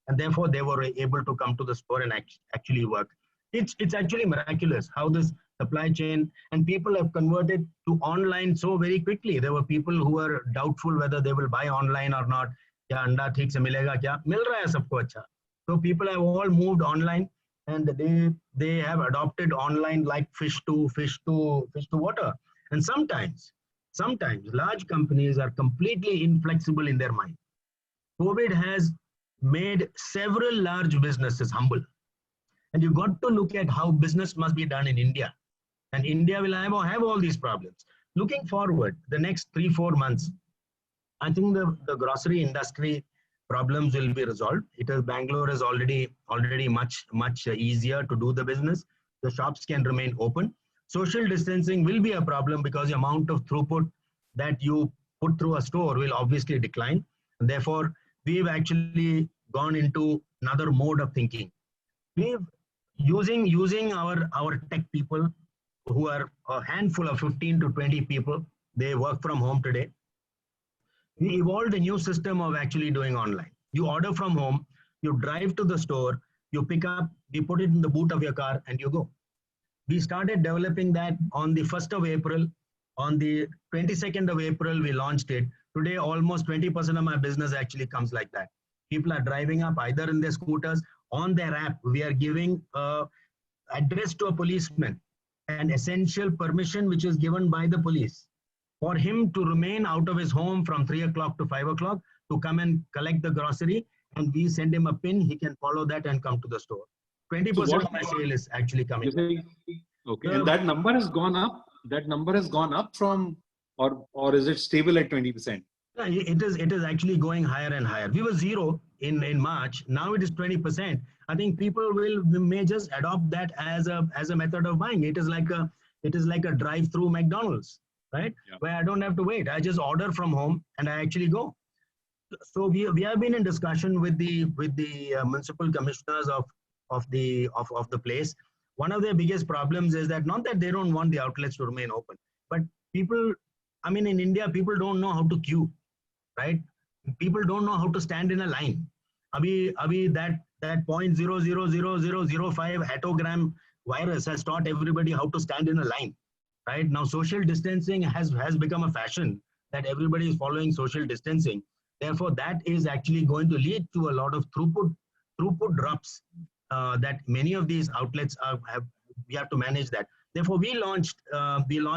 And therefore, they were able to come to the store and actually work. It's actually miraculous how this supply chain and people have converted to online so very quickly. There were people who were doubtful whether they will buy online or not. Kya anda theek se milega kya? Mil raha hai sabko acha. So people have all moved online, and they have adopted online like fish to water. And sometimes large companies are completely inflexible in their mind. COVID has made several large businesses humble. And you've got to look at how business must be done in India. And India will have all these problems. Looking forward, the next 3-4 months, I think the grocery industry problems will be resolved. Bangalore is already much easier to do the business. The shops can remain open. Social distancing will be a problem because the amount of throughput that you put through a store will obviously decline. And therefore, we've actually gone into another mode of thinking. We've using our tech people, who are a handful of 15 to 20 people. They work from home today. We evolved a new system of actually doing online. You order from home, you drive to the store, you pick up, you put it in the boot of your car, and you go. We started developing that on the 1st of April. On the 22nd of April, we launched it. Today, almost 20% of my business actually comes like that. People are driving up either in their scooters, on their app. We are giving address to a policeman, an essential permission which is given by the police for him to remain out of his home from 3 o'clock to 5 o'clock to come and collect the grocery, and we send him a pin. He can follow that and come to the store. 20% of my sale is actually coming. Okay, and that number has gone up. That number has gone up from, or is it stable at 20%? It is actually going higher and higher. We were zero in March. Now it is 20%. I think people may just adopt that as a method of buying. It is like a drive-through McDonald's, right? Yeah. Where I don't have to wait. I just order from home and I actually go. So we have been in discussion with the municipal commissioners of the place. One of their biggest problems is that not that they don't want the outlets to remain open, but people, I mean, in India, people don't know how to queue, right? People don't know how to stand in a line. Abhi that 0.000005 attogram virus has taught everybody how to stand in a line, right? Now social distancing has become a fashion that everybody is following social distancing. Therefore, that is actually going to lead to a lot of throughput drops that many of these outlets we have to manage that. Therefore, we launched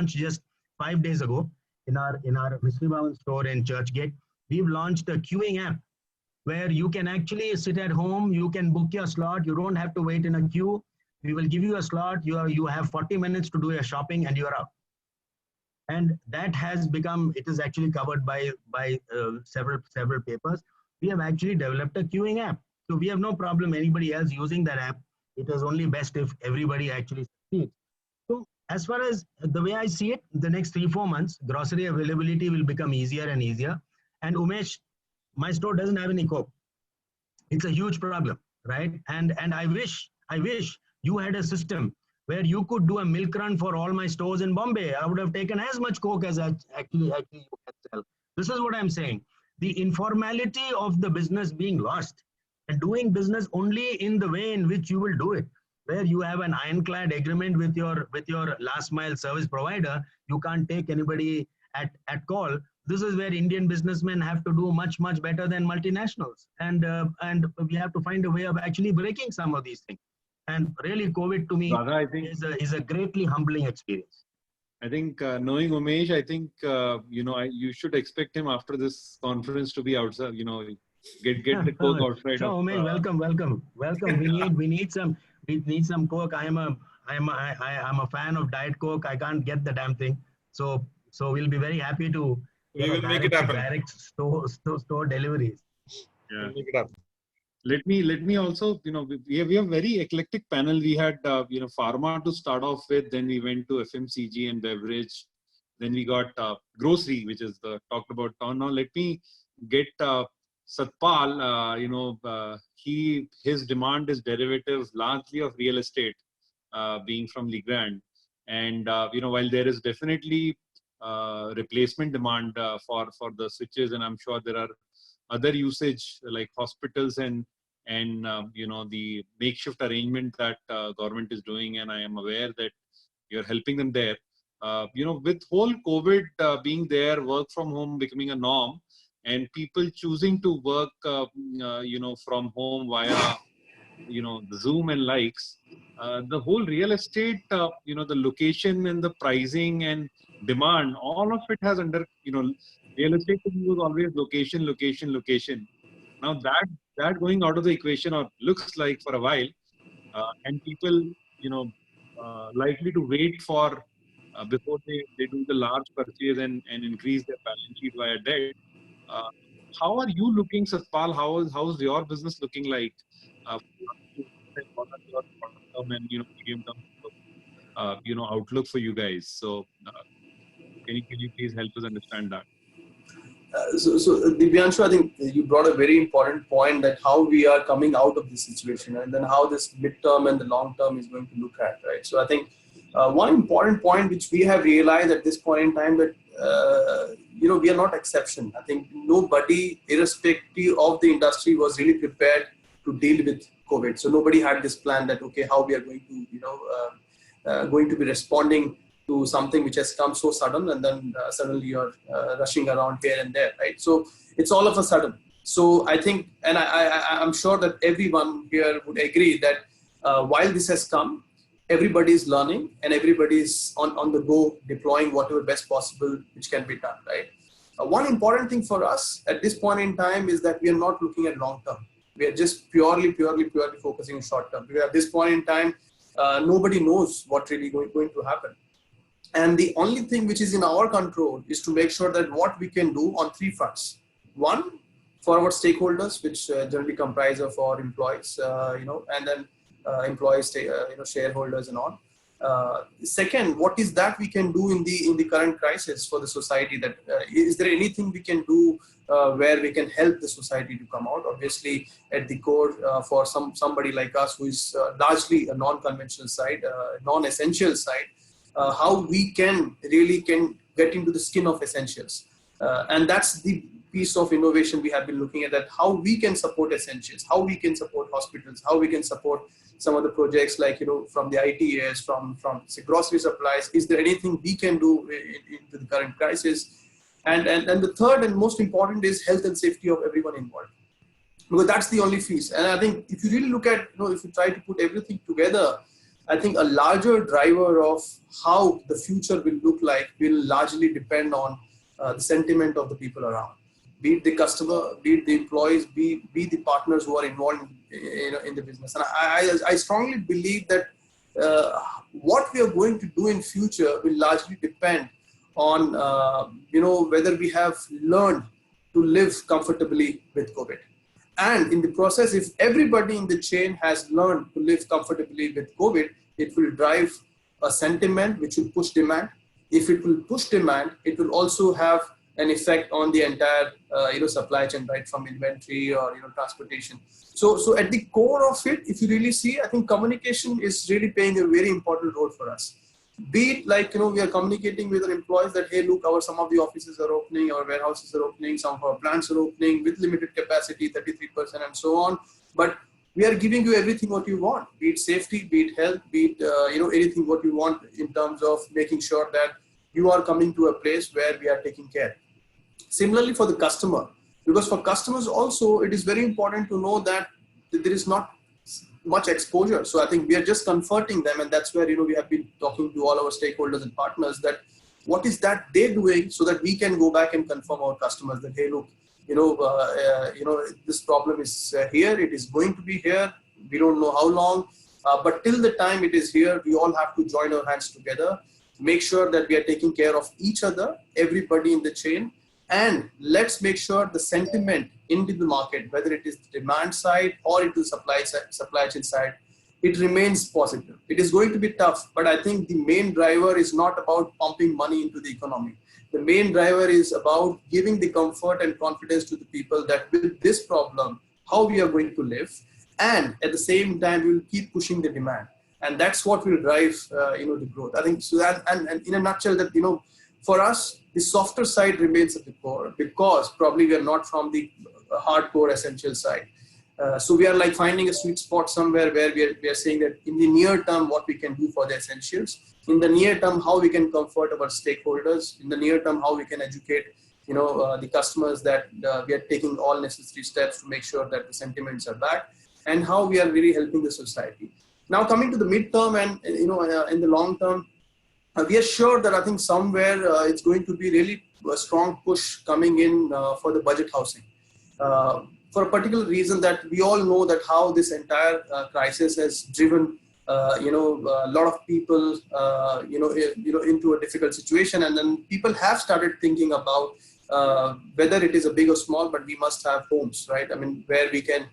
just 5 days ago in our Mistry Bhavan store in Churchgate. We've launched a queuing app where you can actually sit at home, you can book your slot, you don't have to wait in a queue. We will give you a slot, you have 40 minutes to do your shopping and you're out. And that has become, it is actually covered by several papers. We have actually developed a queuing app. So we have no problem anybody else using that app. It is only best if everybody actually succeeds. So as far as the way I see it, the next 3-4 months, grocery availability will become easier and easier. And Umesh, my store doesn't have any Coke. It's a huge problem, right? And I wish you had a system where you could do a milk run for all my stores in Bombay. I would have taken as much Coke as actually you can sell. This is what I'm saying. The informality of the business being lost and doing business only in the way in which you will do it, where you have an ironclad agreement with your last mile service provider, you can't take anybody at call. This is where Indian businessmen have to do much better than multinationals, and we have to find a way of actually breaking some of these things. And really, COVID to me is a greatly humbling experience. I think knowing Umesh, I think you should expect him after this conference to be outside. Get the Coke outside. So Umesh, welcome. We need some Coke. I'm a fan of Diet Coke. I can't get the damn thing. So we'll be very happy to make it happen. Direct store deliveries. Yeah. We'll make it happen. Let me also, we have a very eclectic panel. We had, pharma to start off with, then we went to FMCG and beverage. Then we got grocery, which is talked about. Now let me get Satpal. His demand is derivative largely of real estate, being from Legrand. And, while there is definitely replacement demand for the switches, and I'm sure there are other usage like hospitals and the makeshift arrangement that government is doing, and I am aware that you're helping them there. With whole COVID being there, work from home becoming a norm, and people choosing to work, from home via, the Zoom and likes, the whole real estate, the location and the pricing and demand, all of it has real estate was always location. Now that going out of the equation, or looks like for a while, and people, likely to wait for before they do the large purchase and increase their balance sheet via debt. How are you looking, Satpal? How's your business looking like? What are your short-term and medium-term outlook for you guys? So can you please help us understand that? So Divyanshu, I think you brought a very important point, that how we are coming out of this situation, and then how this midterm and the long term is going to look at, right? So I think one important point which we have realized at this point in time, that we are not exception. I think nobody, irrespective of the industry, was really prepared to deal with COVID. So nobody had this plan that, okay, how we are going to be responding to something which has come so sudden, and then suddenly you're rushing around here and there, right? So it's all of a sudden. So I think, and I'm sure that everyone here would agree that while this has come, everybody is learning and everybody is on the go, deploying whatever best possible which can be done, right? One important thing for us at this point in time is that we are not looking at long term. We are just purely focusing on short term. Because at this point in time, nobody knows what really going to happen. And the only thing which is in our control is to make sure that what we can do on three fronts. One, for our stakeholders, which generally comprise of our employees, and then employees, shareholders and all. Second, what is that we can do in the current crisis for the society? That is there anything we can do where we can help the society to come out? Obviously, at the core, for somebody like us who is largely a non-conventional side, non-essential side, how we can get into the skin of essentials. And that's the piece of innovation we have been looking at, that how we can support essentials, how we can support hospitals, how we can support some of the projects like, from the ITAs, from say, grocery supplies. Is there anything we can do into the current crisis? And the third and most important is health and safety of everyone involved, because that's the only piece. And I think if you really look at, if you try to put everything together, I think a larger driver of how the future will look like will largely depend on the sentiment of the people around, be it the customer, be it the employees, be the partners who are involved in the business. And I strongly believe that what we are going to do in future will largely depend on whether we have learned to live comfortably with COVID. And in the process, if everybody in the chain has learned to live comfortably with COVID, it will drive a sentiment which will push demand. If it will push demand, it will also have an effect on the entire supply chain, right, from inventory or transportation. So at the core of it, if you really see, I think communication is really playing a very important role for us. Be it like, we are communicating with our employees that, hey, look, some of the offices are opening, our warehouses are opening, some of our plants are opening with limited capacity, 33% and so on. But we are giving you everything what you want, be it safety, be it health, be it, anything what you want in terms of making sure that you are coming to a place where we are taking care. Similarly for the customer, because for customers also, it is very important to know that there is not much exposure. So I think we are just comforting them, and that's where we have been talking to all our stakeholders and partners that what is that they're doing, so that we can go back and confirm our customers that, hey, look, this problem is here, it is going to be here, we don't know how long, but till the time it is here, we all have to join our hands together, make sure that we are taking care of each other, everybody in the chain. And let's make sure the sentiment into the market, whether it is the demand side or into the supply chain side, it remains positive. It is going to be tough, but I think the main driver is not about pumping money into the economy. The main driver is about giving the comfort and confidence to the people that with this problem, how we are going to live. And at the same time, we will keep pushing the demand. And that's what will drive, the growth. I think so that, and in a nutshell, that, for us, the softer side remains at the core, because probably we are not from the hardcore essential side. So we are like finding a sweet spot somewhere where we are saying that in the near term, what we can do for the essentials. In the near term, how we can comfort our stakeholders. In the near term, how we can educate, the customers that we are taking all necessary steps to make sure that the sentiments are back, and how we are really helping the society. Now coming to the midterm and, in the long term, we are sure that I think somewhere it's going to be really a strong push coming in for the budget housing. For a particular reason that we all know that how this entire crisis has driven, a lot of people, into a difficult situation. And then people have started thinking about whether it is a big or small, but we must have homes, right? I mean, where we can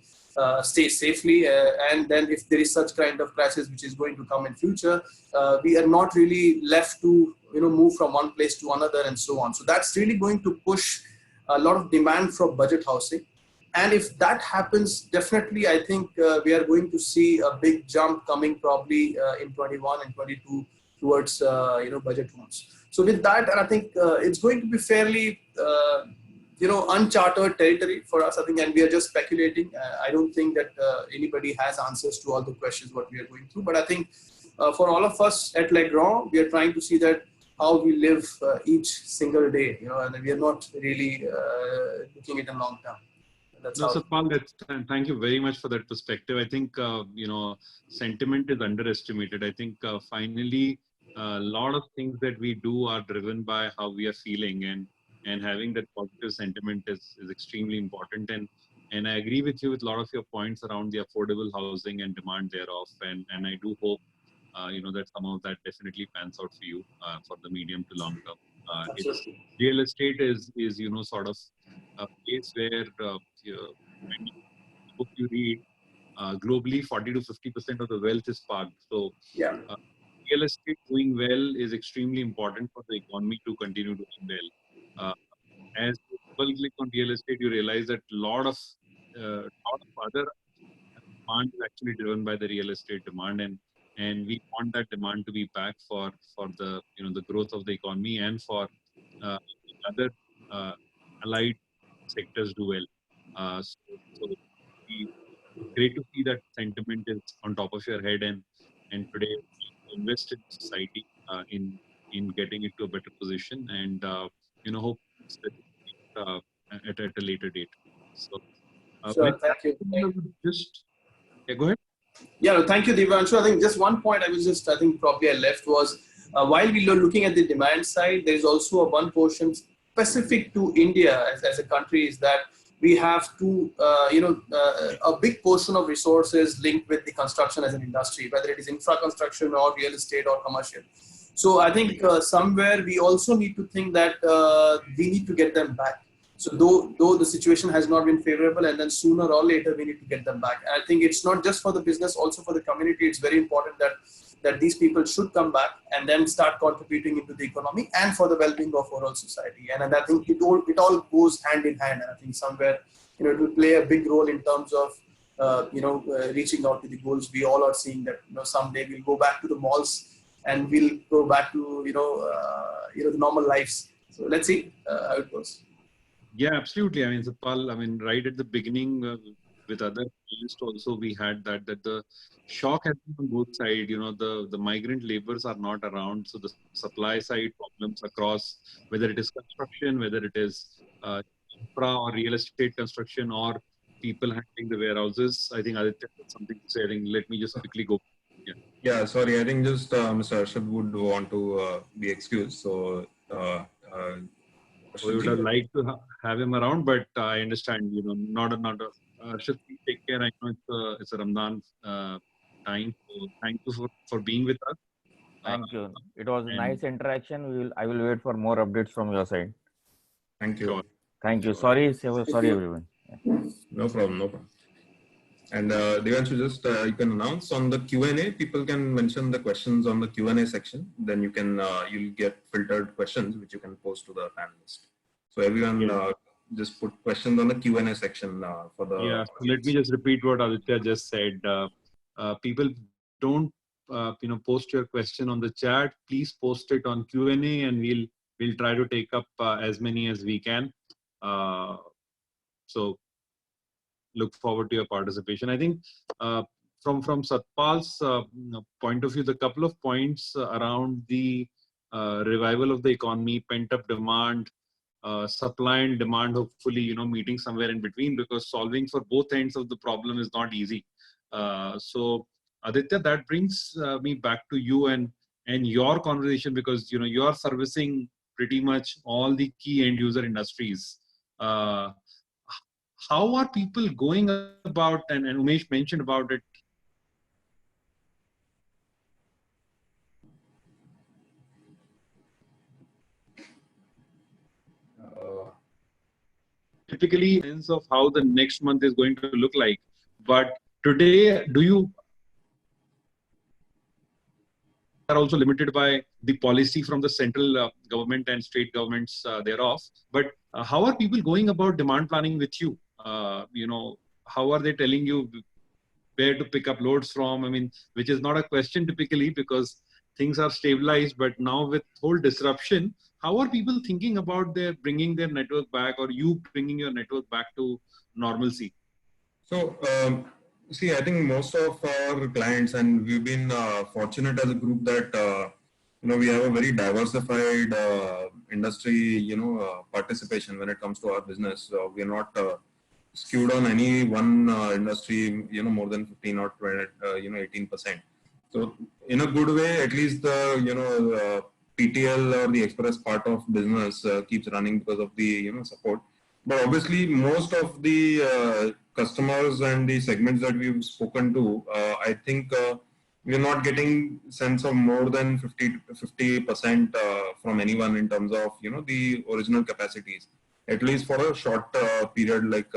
stay safely, and then if there is such kind of crisis which is going to come in future, we are not really left to move from one place to another and so on. So that's really going to push a lot of demand for budget housing. And if that happens, definitely I think we are going to see a big jump coming probably in 21 and 22 towards budget homes. So with that, I think it's going to be fairly uncharted territory for us, I think, and we are just speculating. I don't think that anybody has answers to all the questions what we are going through. But I think for all of us at Legrand, we are trying to see that how we live each single day, and we are not really looking at the long term. That's no, Satpal, thank you very much for that perspective. I think, sentiment is underestimated. I think finally, a lot of things that we do are driven by how we are feeling, and having that positive sentiment is extremely important. And I agree with you with a lot of your points around the affordable housing and demand thereof. And I do hope that somehow that definitely pans out for you for the medium to long term. Absolutely. Real estate is sort of a place where many books you read, globally 40 to 50% of the wealth is parked. So Yeah. real estate doing well is extremely important for the economy to continue doing well. As you double click on real estate, you realize that lot of other demand is actually driven by the real estate demand, and we want that demand to be back for the the growth of the economy and for other allied sectors do well. So we, great to see that sentiment is on top of your head, and today invest in society in getting it to a better position, and hope uh, at a later date. So Sure. Thank you. just go ahead. Yeah, no, thank you, Divyanshu. I think just one point I think probably I left was while we were looking at the demand side, there is also a one portion specific to India as a country is that we have to, a big portion of resources linked with the construction as an industry, whether it is infra construction or real estate or commercial. So I think somewhere we also need to think that we need to get them back. So though the situation has not been favorable, and then sooner or later we need to get them back. I think it's not just for the business, also for the community. It's very important that these people should come back and then start contributing into the economy and for the well-being of overall society. And I think it all goes hand in hand. And I think somewhere it will play a big role in terms of reaching out to the goals. We all are seeing that someday we'll go back to the malls and we'll go back to the normal lives. So let's see how it goes. Yeah, absolutely. I mean, Satpal, right at the beginning with other panelists also, we had that the shock has been on both sides. The migrant laborers are not around. So the supply side problems across, whether it is construction, whether it is infra or real estate construction or people handling the warehouses. I think Aditya has something to say. I think let me just quickly go. Yeah, sorry. I think just Mr. Arshad would want to be excused. So we would have liked to have him around, but I understand, not Arshad, please take care. I know it's a Ramadan time. So thank you for being with us. Thank you. It was a nice interaction. I will wait for more updates from your side. Thank you. Sure. Thank you. Sorry everyone. No problem. And Divyanshu, just you can announce on the Q&A. People can mention the questions on the Q&A section. Then you'll get filtered questions which you can post to the panelists. So everyone just put questions on the Q&A section for the. Yeah. So let me just repeat what Aditya just said. People don't post your question on the chat. Please post it on Q&A, and we'll try to take up as many as we can. So look forward to your participation. I think from Satpal's point of view, the couple of points around the revival of the economy, pent-up demand, supply and demand, hopefully meeting somewhere in between, because solving for both ends of the problem is not easy. So Aditya, that brings me back to you and your conversation, because you are servicing pretty much all the key end user industries. How are people going about, and Umesh mentioned about it, typically sense of how the next month is going to look like. But today, are also limited by the policy from the central government and state governments thereof. But how are people going about demand planning with you? How are they telling you where to pick up loads from? I mean, which is not a question typically, because things are stabilized, but now with whole disruption, how are people thinking about bringing their network back, or you bringing your network back to normalcy? So, see, I think most of our clients, and we've been fortunate as a group that we have a very diversified industry, participation when it comes to our business. We are not skewed on any one industry, more than 15 or 20, 18%. So, in a good way, at least the PTL or the express part of business keeps running because of the support. But obviously, most of the customers and the segments that we've spoken to, I think we're not getting sense of more than 50% from anyone in terms of, you know, the original capacities, at least for a short period like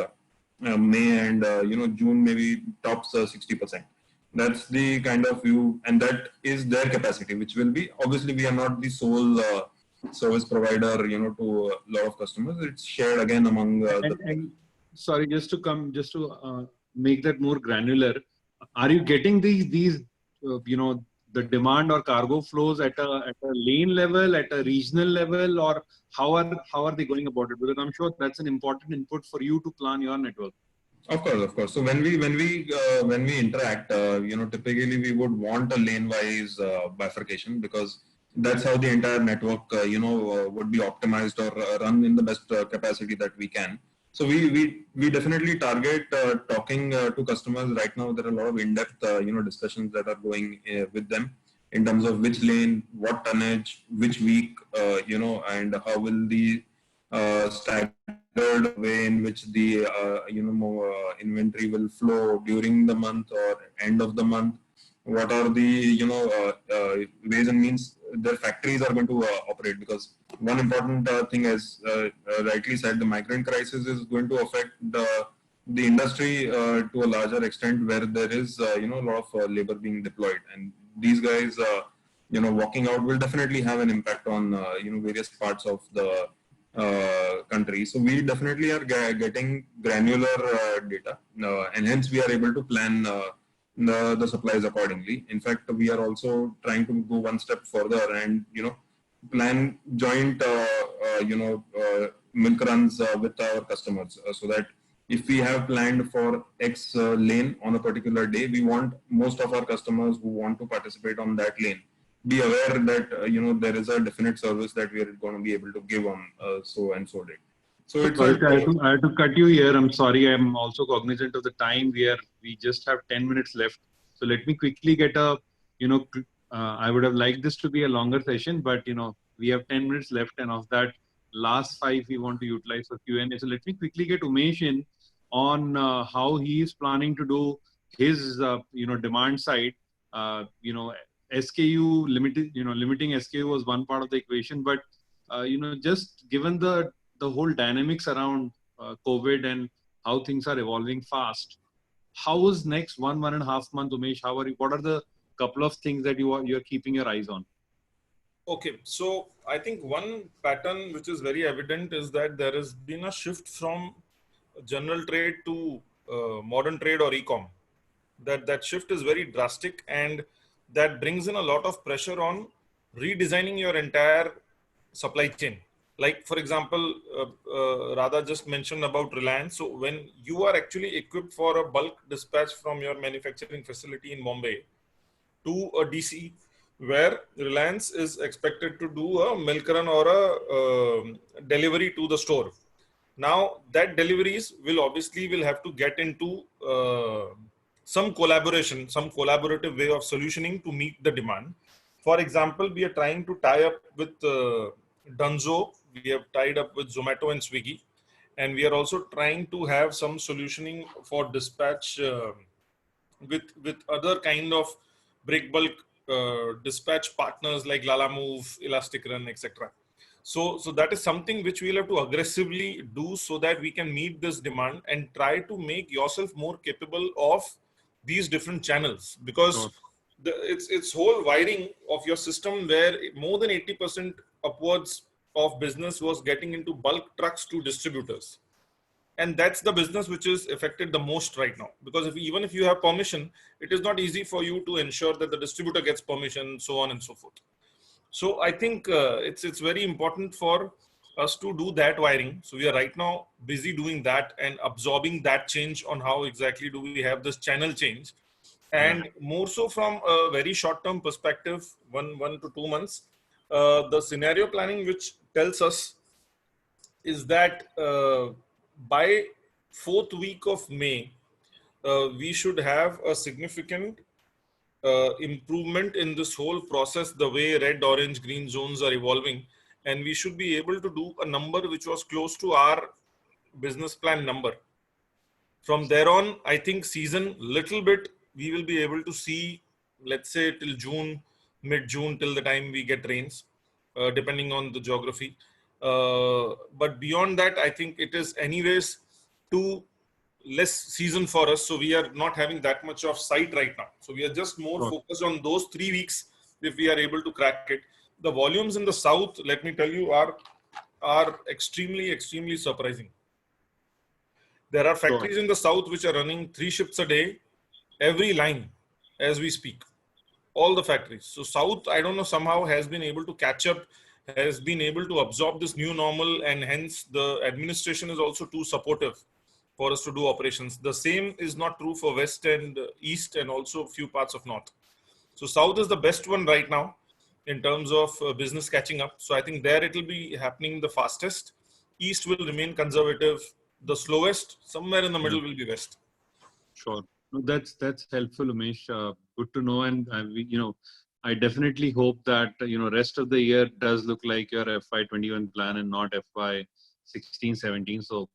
May and, you know, June, maybe tops 60%. That's the kind of view, and that is their capacity, which will be, obviously we are not the sole service provider, you know, to a lot of customers. It's shared again among and sorry, just to make that more granular, are you getting these you know, the demand or cargo flows at a lane level, at a regional level, or how are they going about it? Because I'm sure that's an important input for you to plan your network. Of course, of course. So when we interact, you know, typically we would want a lane-wise bifurcation, because that's how the entire network, you know, would be optimized or run in the best capacity that we can. So we definitely target talking to customers right now. There are a lot of in-depth, you know, discussions that are going with them in terms of which lane, what tonnage, which week, you know, and how will the staggered way in which the you know, inventory will flow during the month or end of the month. What are the, you know, ways and means their factories are going to operate? Because one important thing, as rightly said, the migrant crisis is going to affect the industry to a larger extent, where there is, you know, a lot of labor being deployed, and these guys, you know, walking out will definitely have an impact on, you know, various parts of the country. So we definitely are getting granular data, and hence we are able to plan the supplies accordingly. In fact, we are also trying to go one step further and, you know, plan joint, you know, milk runs with our customers, so that if we have planned for X lane on a particular day, we want most of our customers who want to participate on that lane be aware that, you know, there is a definite service that we are going to be able to give on so and so date. So it's I have to cut you here. I'm sorry. I'm also cognizant of the time. We just have 10 minutes left. So let me quickly get a, you know, I would have liked this to be a longer session, but, you know, we have 10 minutes left, and of that, last 5 we want to utilize for Q&A. So let me quickly get Umesh in on how he is planning to do his, you know, demand side. You know, SKU limited, you know, limiting SKU was one part of the equation, but you know, just given the whole dynamics around COVID and how things are evolving fast, how is next 1.5 months, Umesh? What are the couple of things that you're keeping your eyes on? Okay, so I think one pattern which is very evident is that there has been a shift from general trade to modern trade or e-com. That shift is very drastic, and that brings in a lot of pressure on redesigning your entire supply chain. Like, for example, Radha just mentioned about Reliance. So when you are actually equipped for a bulk dispatch from your manufacturing facility in Bombay to a DC, where Reliance is expected to do a milk run or a delivery to the store. Now that deliveries will have to get into some collaboration, some collaborative way of solutioning to meet the demand. For example, we are trying to tie up with Dunzo. We have tied up with Zomato and Swiggy, and we are also trying to have some solutioning for dispatch with other kind of break bulk dispatch partners like Lalamove, Elastic Run, etc. So that is something which we'll have to aggressively do, so that we can meet this demand and try to make yourself more capable of these different channels, because it's whole wiring of your system, where more than 80% upwards of business was getting into bulk trucks to distributors. And that's the business which is affected the most right now, because even if you have permission, it is not easy for you to ensure that the distributor gets permission, so on and so forth. So I think it's very important for us to do that wiring. So we are right now busy doing that and absorbing that change on how exactly do we have this channel change. And more so from a very short-term perspective, 1 to 2 months, the scenario planning which tells us is that by 4th week of May, we should have a significant improvement in this whole process, the way red, orange, green zones are evolving. And we should be able to do a number which was close to our business plan number. From there on, I think season little bit, we will be able to see let's say till June, mid-June, till the time we get rains, depending on the geography. But beyond that, I think it is anyways too less season for us. So we are not having that much of sight right now. So we are just more focused on those 3 weeks if we are able to crack it. The volumes in the south, let me tell you, are extremely surprising. There are factories in the south which are running 3 shifts a day, every line as we speak. All the factories. So south, I don't know, somehow has been able to catch up, has been able to absorb this new normal, and hence the administration is also too supportive for us to do operations. The same is not true for west and east and also a few parts of north. So south is the best one right now in terms of business catching up. So I think there it will be happening the fastest. East will remain conservative. The slowest, somewhere in the middle, will be west. Sure. No, that's helpful, Umesh. Good to know. And I definitely hope that rest of the year does look like your FY21 plan and not FY16-17. So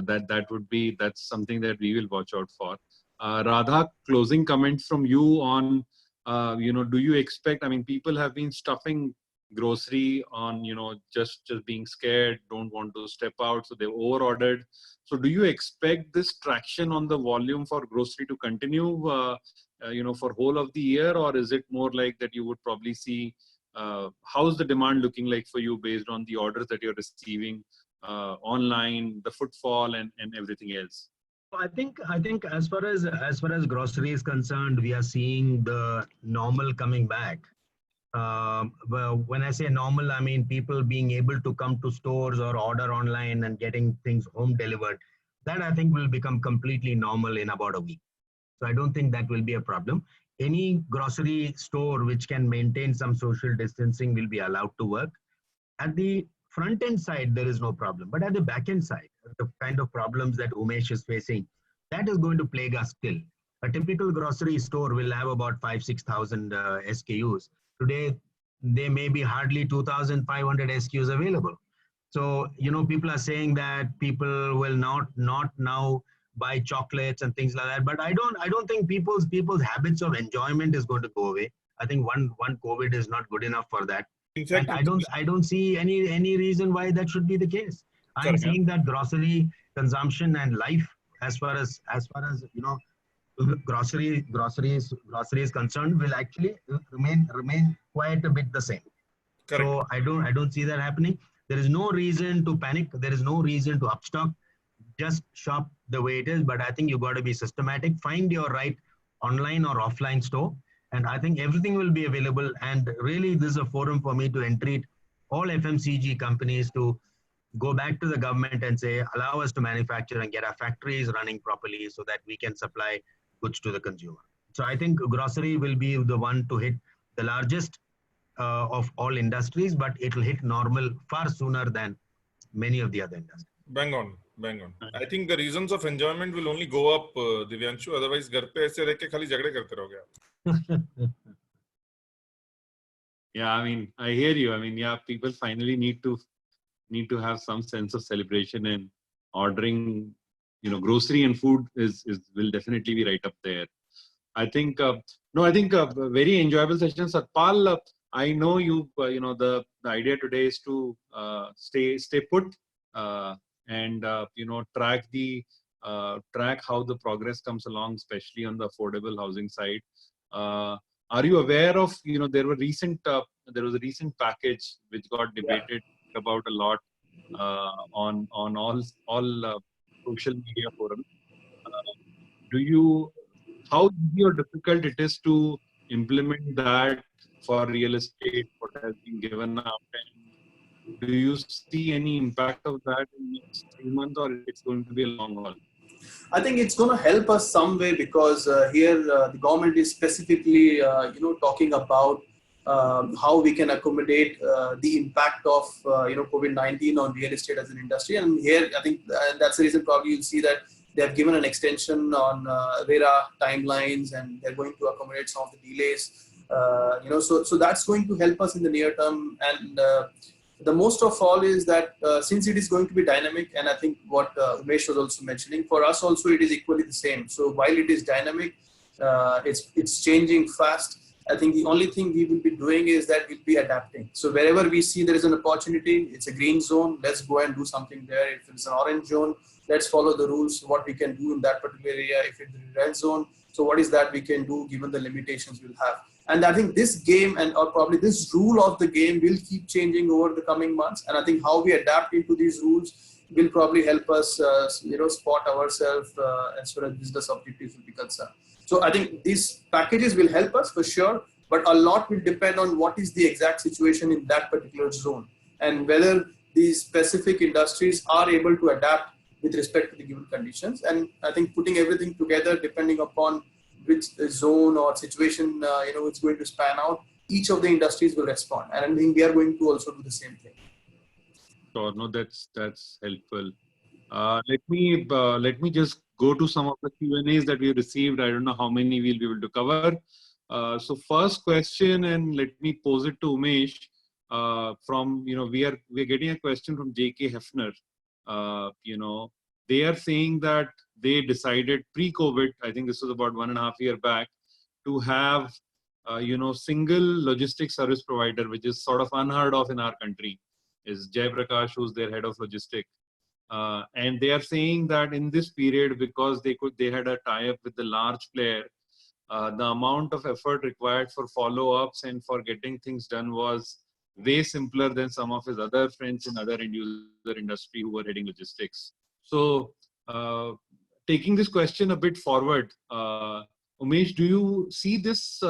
that's something that we will watch out for. Radha, closing comments from you on do you expect? I mean, people have been stuffing grocery on just being scared, don't want to step out, so they've over ordered. So do you expect this traction on the volume for grocery to continue for whole of the year, or is it more like that you would probably see how's the demand looking like for you based on the orders that you're receiving online, the footfall and everything else? I think as far as grocery is concerned, we are seeing the normal coming back. Well, when I say normal, I mean people being able to come to stores or order online and getting things home delivered. That I think will become completely normal in about a week. So I don't think that will be a problem. Any grocery store which can maintain some social distancing will be allowed to work. At the front end side, there is no problem. But at the back end side, the kind of problems that Umesh is facing, that is going to plague us still. A typical grocery store will have about 5,000-6,000 SKUs. Today, there may be hardly 2,500 SKUs available. So, people are saying that people will not now buy chocolates and things like that. But I don't think people's habits of enjoyment is going to go away. I think one COVID is not good enough for that. And I don't see any reason why that should be the case. I'm saying that grocery consumption and life, as far as grocery is concerned, will actually remain quite a bit the same. Correct. So I don't see that happening. There is no reason to panic. There is no reason to upstock. Just shop the way it is. But I think you got to be systematic. Find your right online or offline store. And I think everything will be available. And really, this is a forum for me to entreat all FMCG companies to go back to the government and say, allow us to manufacture and get our factories running properly so that we can supply goods to the consumer. So I think grocery will be the one to hit the largest of all industries, but it will hit normal far sooner than many of the other industries. Bang on. I think the reasons of enjoyment will only go up, Divyanshu. Otherwise, घर पे ऐसे रह के खाली झगड़े करते रहोगे आप. Yeah, I mean, I hear you. I mean, yeah, people finally need to have some sense of celebration, and ordering, grocery and food will definitely be right up there. I think, a very enjoyable session. Satpal, I know you, the idea today is to stay put and, track how the progress comes along, especially on the affordable housing side. Are you aware of, there was a recent package which got debated about a lot on all social media forums. How easy or difficult it is to implement that for real estate, what has been given out? And do you see any impact of that in the next 3 months, or it's going to be a long haul? I think it's going to help us some way, because here the government is specifically, talking about how we can accommodate the impact of, COVID-19 on real estate as an industry. And here, I think that's the reason probably you'll see that they have given an extension on RERA timelines, and they're going to accommodate some of the delays. So that's going to help us in the near term. And the most of all is that since it is going to be dynamic, and I think what Umesh was also mentioning, for us also it is equally the same. So while it is dynamic, It's changing fast. I think the only thing we will be doing is that we'll be adapting. So wherever we see there is an opportunity, it's a green zone, let's go and do something there. If it's an orange zone, let's follow the rules, what we can do in that particular area. If it's a red zone, so what is that we can do given the limitations we'll have. And I think this game or probably this rule of the game will keep changing over the coming months. And I think how we adapt into these rules will probably help us, spot ourselves as far as business objectives will be concerned. So I think these packages will help us for sure, but a lot will depend on what is the exact situation in that particular zone and whether these specific industries are able to adapt with respect to the given conditions. And I think putting everything together, depending upon which zone or situation, it's going to span out, each of the industries will respond. And I think we are going to also do the same thing. Sure, no, that's helpful. Let me just go to some of the Q&As that we received. I don't know how many we'll be able to cover. So first question, and let me pose it to Umesh. We are getting a question from JK Hefner. They are saying that they decided pre-COVID, I think this was about 1.5 years back, to have single logistics service provider, which is sort of unheard of in our country, is Jay Prakash, who's their head of logistics. And they are saying that in this period, because they had a tie-up with the large player, the amount of effort required for follow-ups and for getting things done was way simpler than some of his other friends in other end-user industry who were heading logistics. So taking this question a bit forward, Umesh, do you see this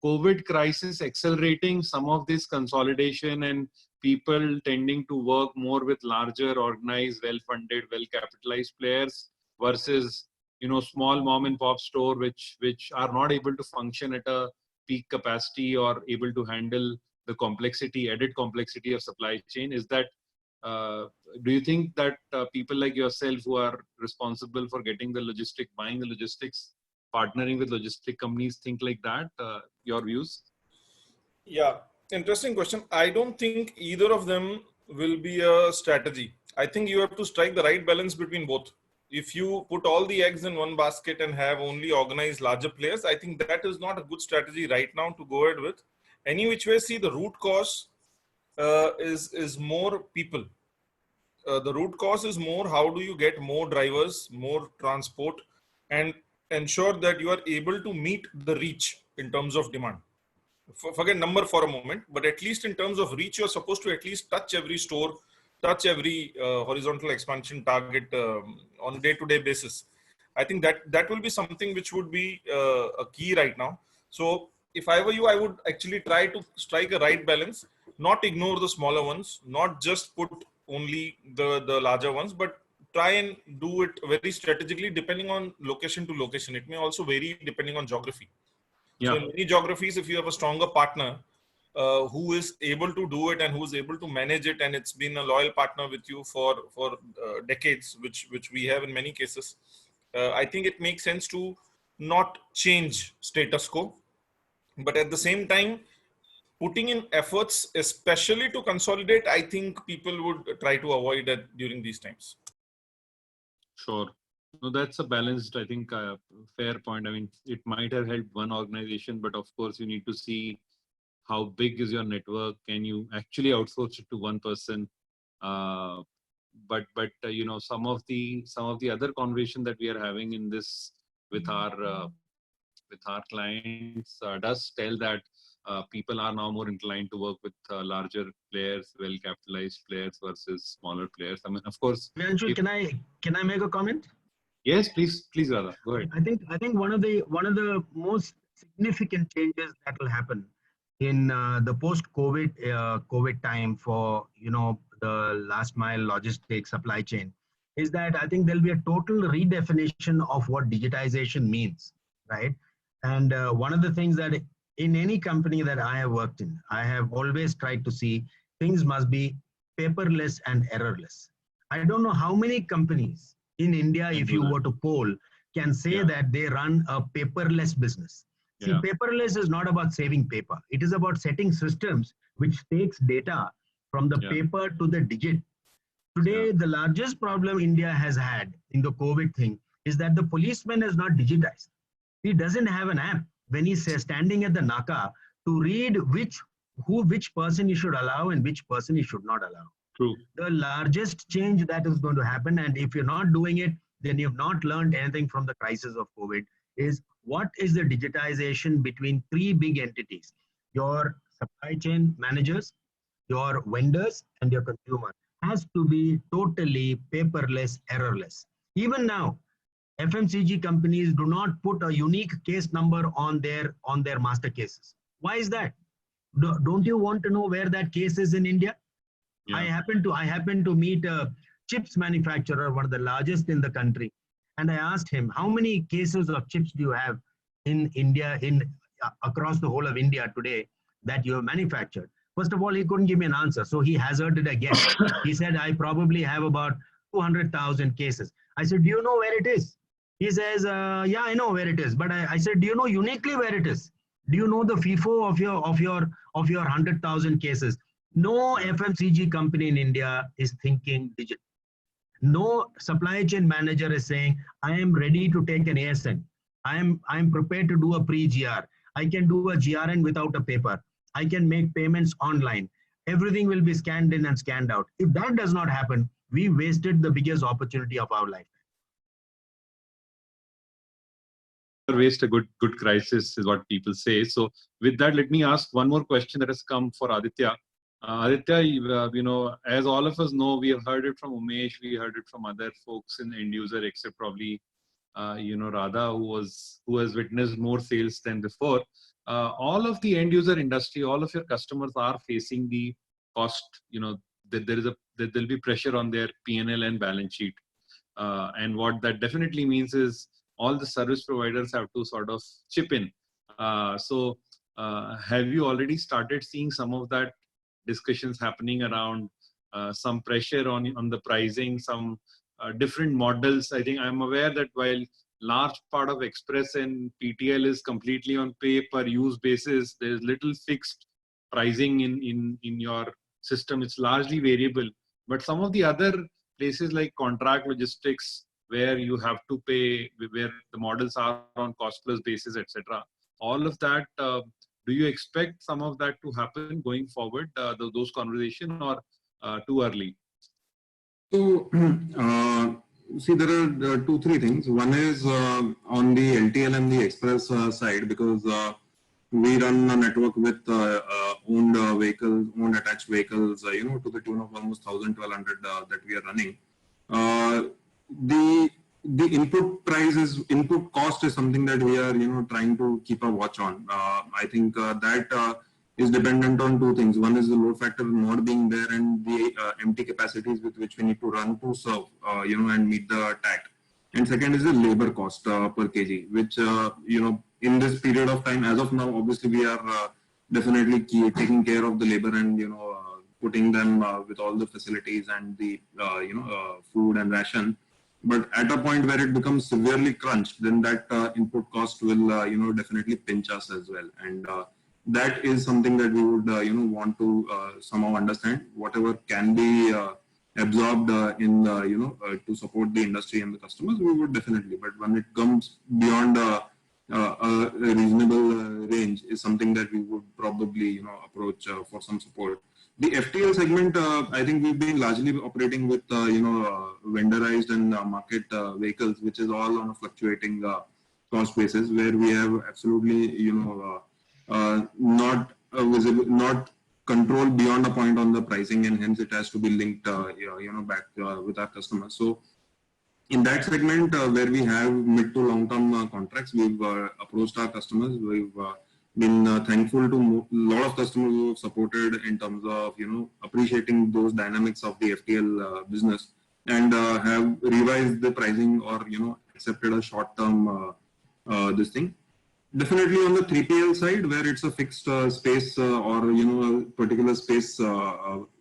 COVID crisis accelerating some of this consolidation and people tending to work more with larger, organized, well-funded, well-capitalized players versus, small mom-and-pop store which are not able to function at a peak capacity or able to handle the added complexity of supply chain? Is that, do you think that people like yourself who are responsible for getting the logistic, buying the logistics, partnering with logistic companies think like that? Your views? Yeah. Interesting question. I don't think either of them will be a strategy. I think you have to strike the right balance between both. If you put all the eggs in one basket and have only organized larger players, I think that is not a good strategy right now to go ahead with. Any which way, see, the root cause is more people. The root cause is more how do you get more drivers, more transport, and ensure that you are able to meet the reach in terms of demand. Forget number for a moment, but at least in terms of reach, you're supposed to at least touch every store, touch every horizontal expansion target on a day-to-day basis. I think that will be something which would be a key right now. So if I were you, I would actually try to strike a right balance, not ignore the smaller ones, not just put only the larger ones, but try and do it very strategically depending on location to location. It may also vary depending on geography. Yeah. So in many geographies, if you have a stronger partner who is able to do it and who is able to manage it, and it's been a loyal partner with you for decades, which we have in many cases, I think it makes sense to not change status quo, but at the same time, putting in efforts, especially to consolidate, I think people would try to avoid it during these times. Sure. No, that's a balanced, I think, fair point. I mean, it might have helped one organization, but of course, you need to see how big is your network. Can you actually outsource it to one person? But some of the other conversation that we are having in this with our clients does tell that people are now more inclined to work with larger players, well-capitalized players versus smaller players. I mean, of course. Priyanshu, can I make a comment? Yes, please, Radha, go ahead. I think one of the most significant changes that will happen in the post-COVID time for the last mile logistics supply chain is that I think there'll be a total redefinition of what digitization means, right? And one of the things that in any company that I have worked in, I have always tried to see things must be paperless and errorless. I don't know how many companies in India, if you were to poll, can say that they run a paperless business. See, paperless is not about saving paper. It is about setting systems which takes data from the paper to the digit. Today, the largest problem India has had in the COVID thing is that the policeman is not digitized. He doesn't have an app when he's standing at the Naka to read which person he should allow and which person he should not allow. True. The largest change that is going to happen, and if you're not doing it, then you've not learned anything from the crisis of COVID, is what is the digitization between three big entities: your supply chain managers, your vendors, and your consumer has to be totally paperless, errorless. Even now, FMCG companies do not put a unique case number on their master cases. Why is that? Don't you want to know where that case is in India? Yeah. I happened to meet a chips manufacturer, one of the largest in the country, and I asked him, how many cases of chips do you have in India, across the whole of India today that you have manufactured? First of all, he couldn't give me an answer, so he hazarded a guess. He said, I probably have about 200,000 cases. I said, do you know where it is? He says, yeah, I know where it is. But I said, do you know uniquely where it is? Do you know the FIFO of your 100,000 cases? No FMCG company in India is thinking digital. No supply chain manager is saying, I am ready to take an ASN. I am prepared to do a pre-GR. I can do a GRN without a paper. I can make payments online. Everything will be scanned in and scanned out. If that does not happen, we wasted the biggest opportunity of our life. Waste a good crisis is what people say. So with that, let me ask one more question that has come for Aditya. Aditya, you know, as all of us know, we have heard it from Umesh, we heard it from other folks in end user, except probably, you know, Radha, who has witnessed more sales than before. All of the end user industry, all of your customers are facing the cost, you know, that there'll be pressure on their P&L and balance sheet. And what that definitely means is all the service providers have to sort of chip in. So have you already started seeing some of that discussions happening around some pressure on the pricing, some different models? I think I'm aware that while large part of Express and PTL is completely on pay-per-use basis, there's little fixed pricing in your system. It's largely variable. But some of the other places like contract logistics, where you have to pay, where the models are on cost plus basis, etc. All of that, do you expect some of that to happen going forward, those conversations, or too early? So, see, there are 2-3 things. One is on the LTL and the Express side, because we run a network with owned vehicles, owned attached vehicles, you know, to the tune of almost 1,000-1,200 that we are running. The input cost is something that we are, you know, trying to keep a watch on. I think that is dependent on 2 things. One is the load factor not being there, and the empty capacities with which we need to run to serve, you know, and meet the tag. And second is the labor cost per kg, which, you know, in this period of time, as of now, obviously we are definitely taking care of the labor and, you know, putting them with all the facilities and the, you know, food and ration. But at a point where it becomes severely crunched, then that input cost will, you know, definitely pinch us as well. And that is something that we would, you know, want to somehow understand. Whatever can be absorbed in, you know, to support the industry and the customers, we would definitely. But when it comes beyond a reasonable range, is something that we would probably, you know, approach for some support. The FTL segment, I think we've been largely operating with, you know, vendorized and market vehicles, which is all on a fluctuating cost basis, where we have absolutely, you know, not visible, not control beyond a point on the pricing, and hence it has to be linked, you know, back with our customers. So in that segment where we have mid to long-term contracts, we've approached our customers. We've been thankful to a lot of customers who have supported in terms of, you know, appreciating those dynamics of the FTL business, and have revised the pricing, or, you know, accepted a short-term this thing. Definitely on the 3PL side, where it's a fixed space or, you know, a particular space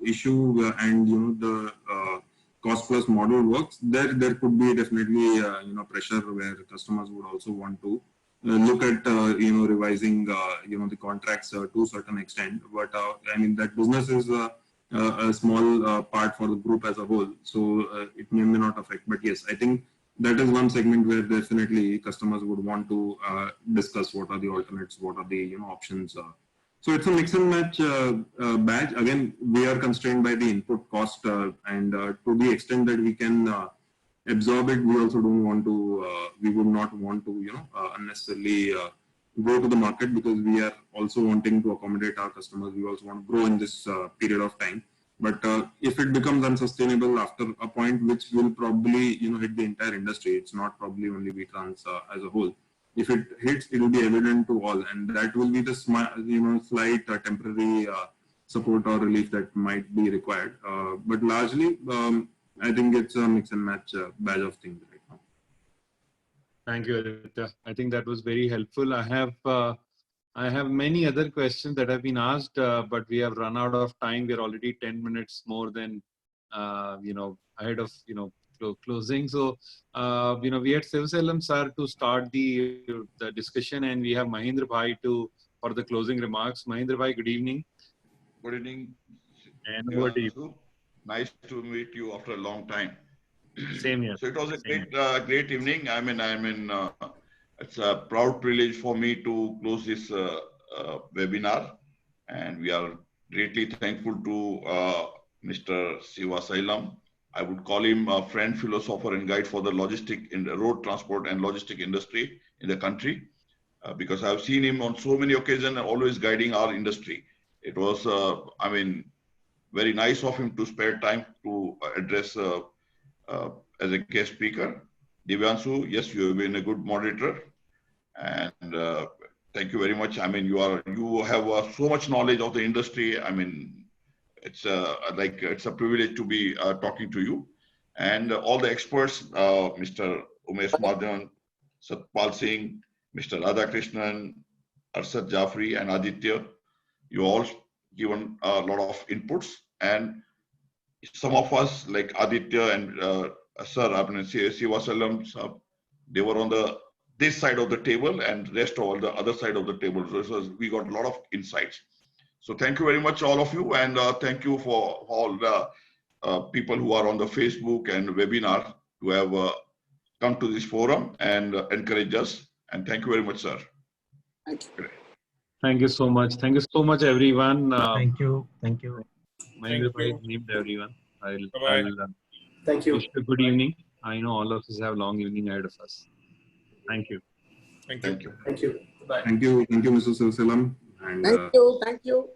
issue, and, you know, the cost plus model works, there could be definitely, you know, pressure where customers would also want to look at, you know, revising, you know, the contracts to a certain extent. But I mean, that business is a small part for the group as a whole, so it may not affect. But yes, I think that is one segment where definitely customers would want to discuss what are the alternates, what are the options. So it's a mix and match batch. Again, we are constrained by the input cost, and to the extent that we can absorb it, we also don't want to. We would not want to, unnecessarily go to the market, because we are also wanting to accommodate our customers. We also want to grow in this period of time. But if it becomes unsustainable after a point, which will probably hit the entire industry, it's not probably only VTrans as a whole. If it hits, it will be evident to all, and that will be the slight temporary support or relief that might be required. But largely, I think it's a mix and match batch of things right now. Thank you, Aditya. I think that was very helpful. I have many other questions that have been asked, but we have run out of time. We're already 10 minutes more than ahead of closing. So we had Sivaselam sir to start the discussion, and we have Mahindra Bhai for the closing remarks. Mahindra Bhai, good evening. Good evening. And over to you. Nice to meet you after a long time. Same here. So it was a great evening. I mean, it's a proud privilege for me to close this webinar, and we are greatly thankful to Mr. Sivaselam. I would call him a friend, philosopher, and guide for the logistic in the road transport and logistic industry in the country, because I've seen him on so many occasions, always guiding our industry. It was, very nice of him to spare time to address as a guest speaker. Divyanshu, yes, you have been a good moderator, and thank you very much. I mean, you have so much knowledge of the industry. I mean, it's a privilege to be talking to you, and all the experts, Mr. Umesh Madhan, Satpal Singh, Mr. Radhakrishnan, Arshad Jafri, and Aditya. You all given a lot of inputs, and some of us like Aditya and Sir Sivaselam, they were on this side of the table, and rest all the other side of the table. So we got a lot of insights. So thank you very much, all of you, and thank you for all the people who are on the Facebook and webinar who have come to this forum and encourage us. And thank you very much, sir. Thank you. Thank you so much. Thank you so much, everyone. Thank you. Thank you. Mahindra Bhai named everyone. Bye-bye. Thank you. Wish you a good evening. I know all of us have a long evening ahead of us. Thank you. Thank you. Thank you. Thank you. Bye. Thank you, Mr. Sivaselam. And Thank you. Thank you.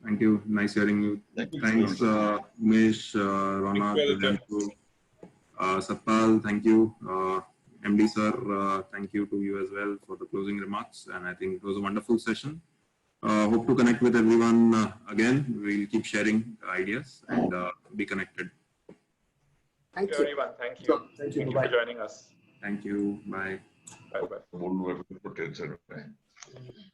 thank you. Nice hearing you. Thank you. Thanks, Umesh, Ronak, Divyanshu, Satpal. Thank you. MD sir, thank you to you as well for the closing remarks. And I think it was a wonderful session. Hope to connect with everyone again. We'll keep sharing ideas and be connected. Thank you. Everyone. Thank you. Thank you. Thank you Bye. for joining us. Thank you. Bye. Bye bye. Bye.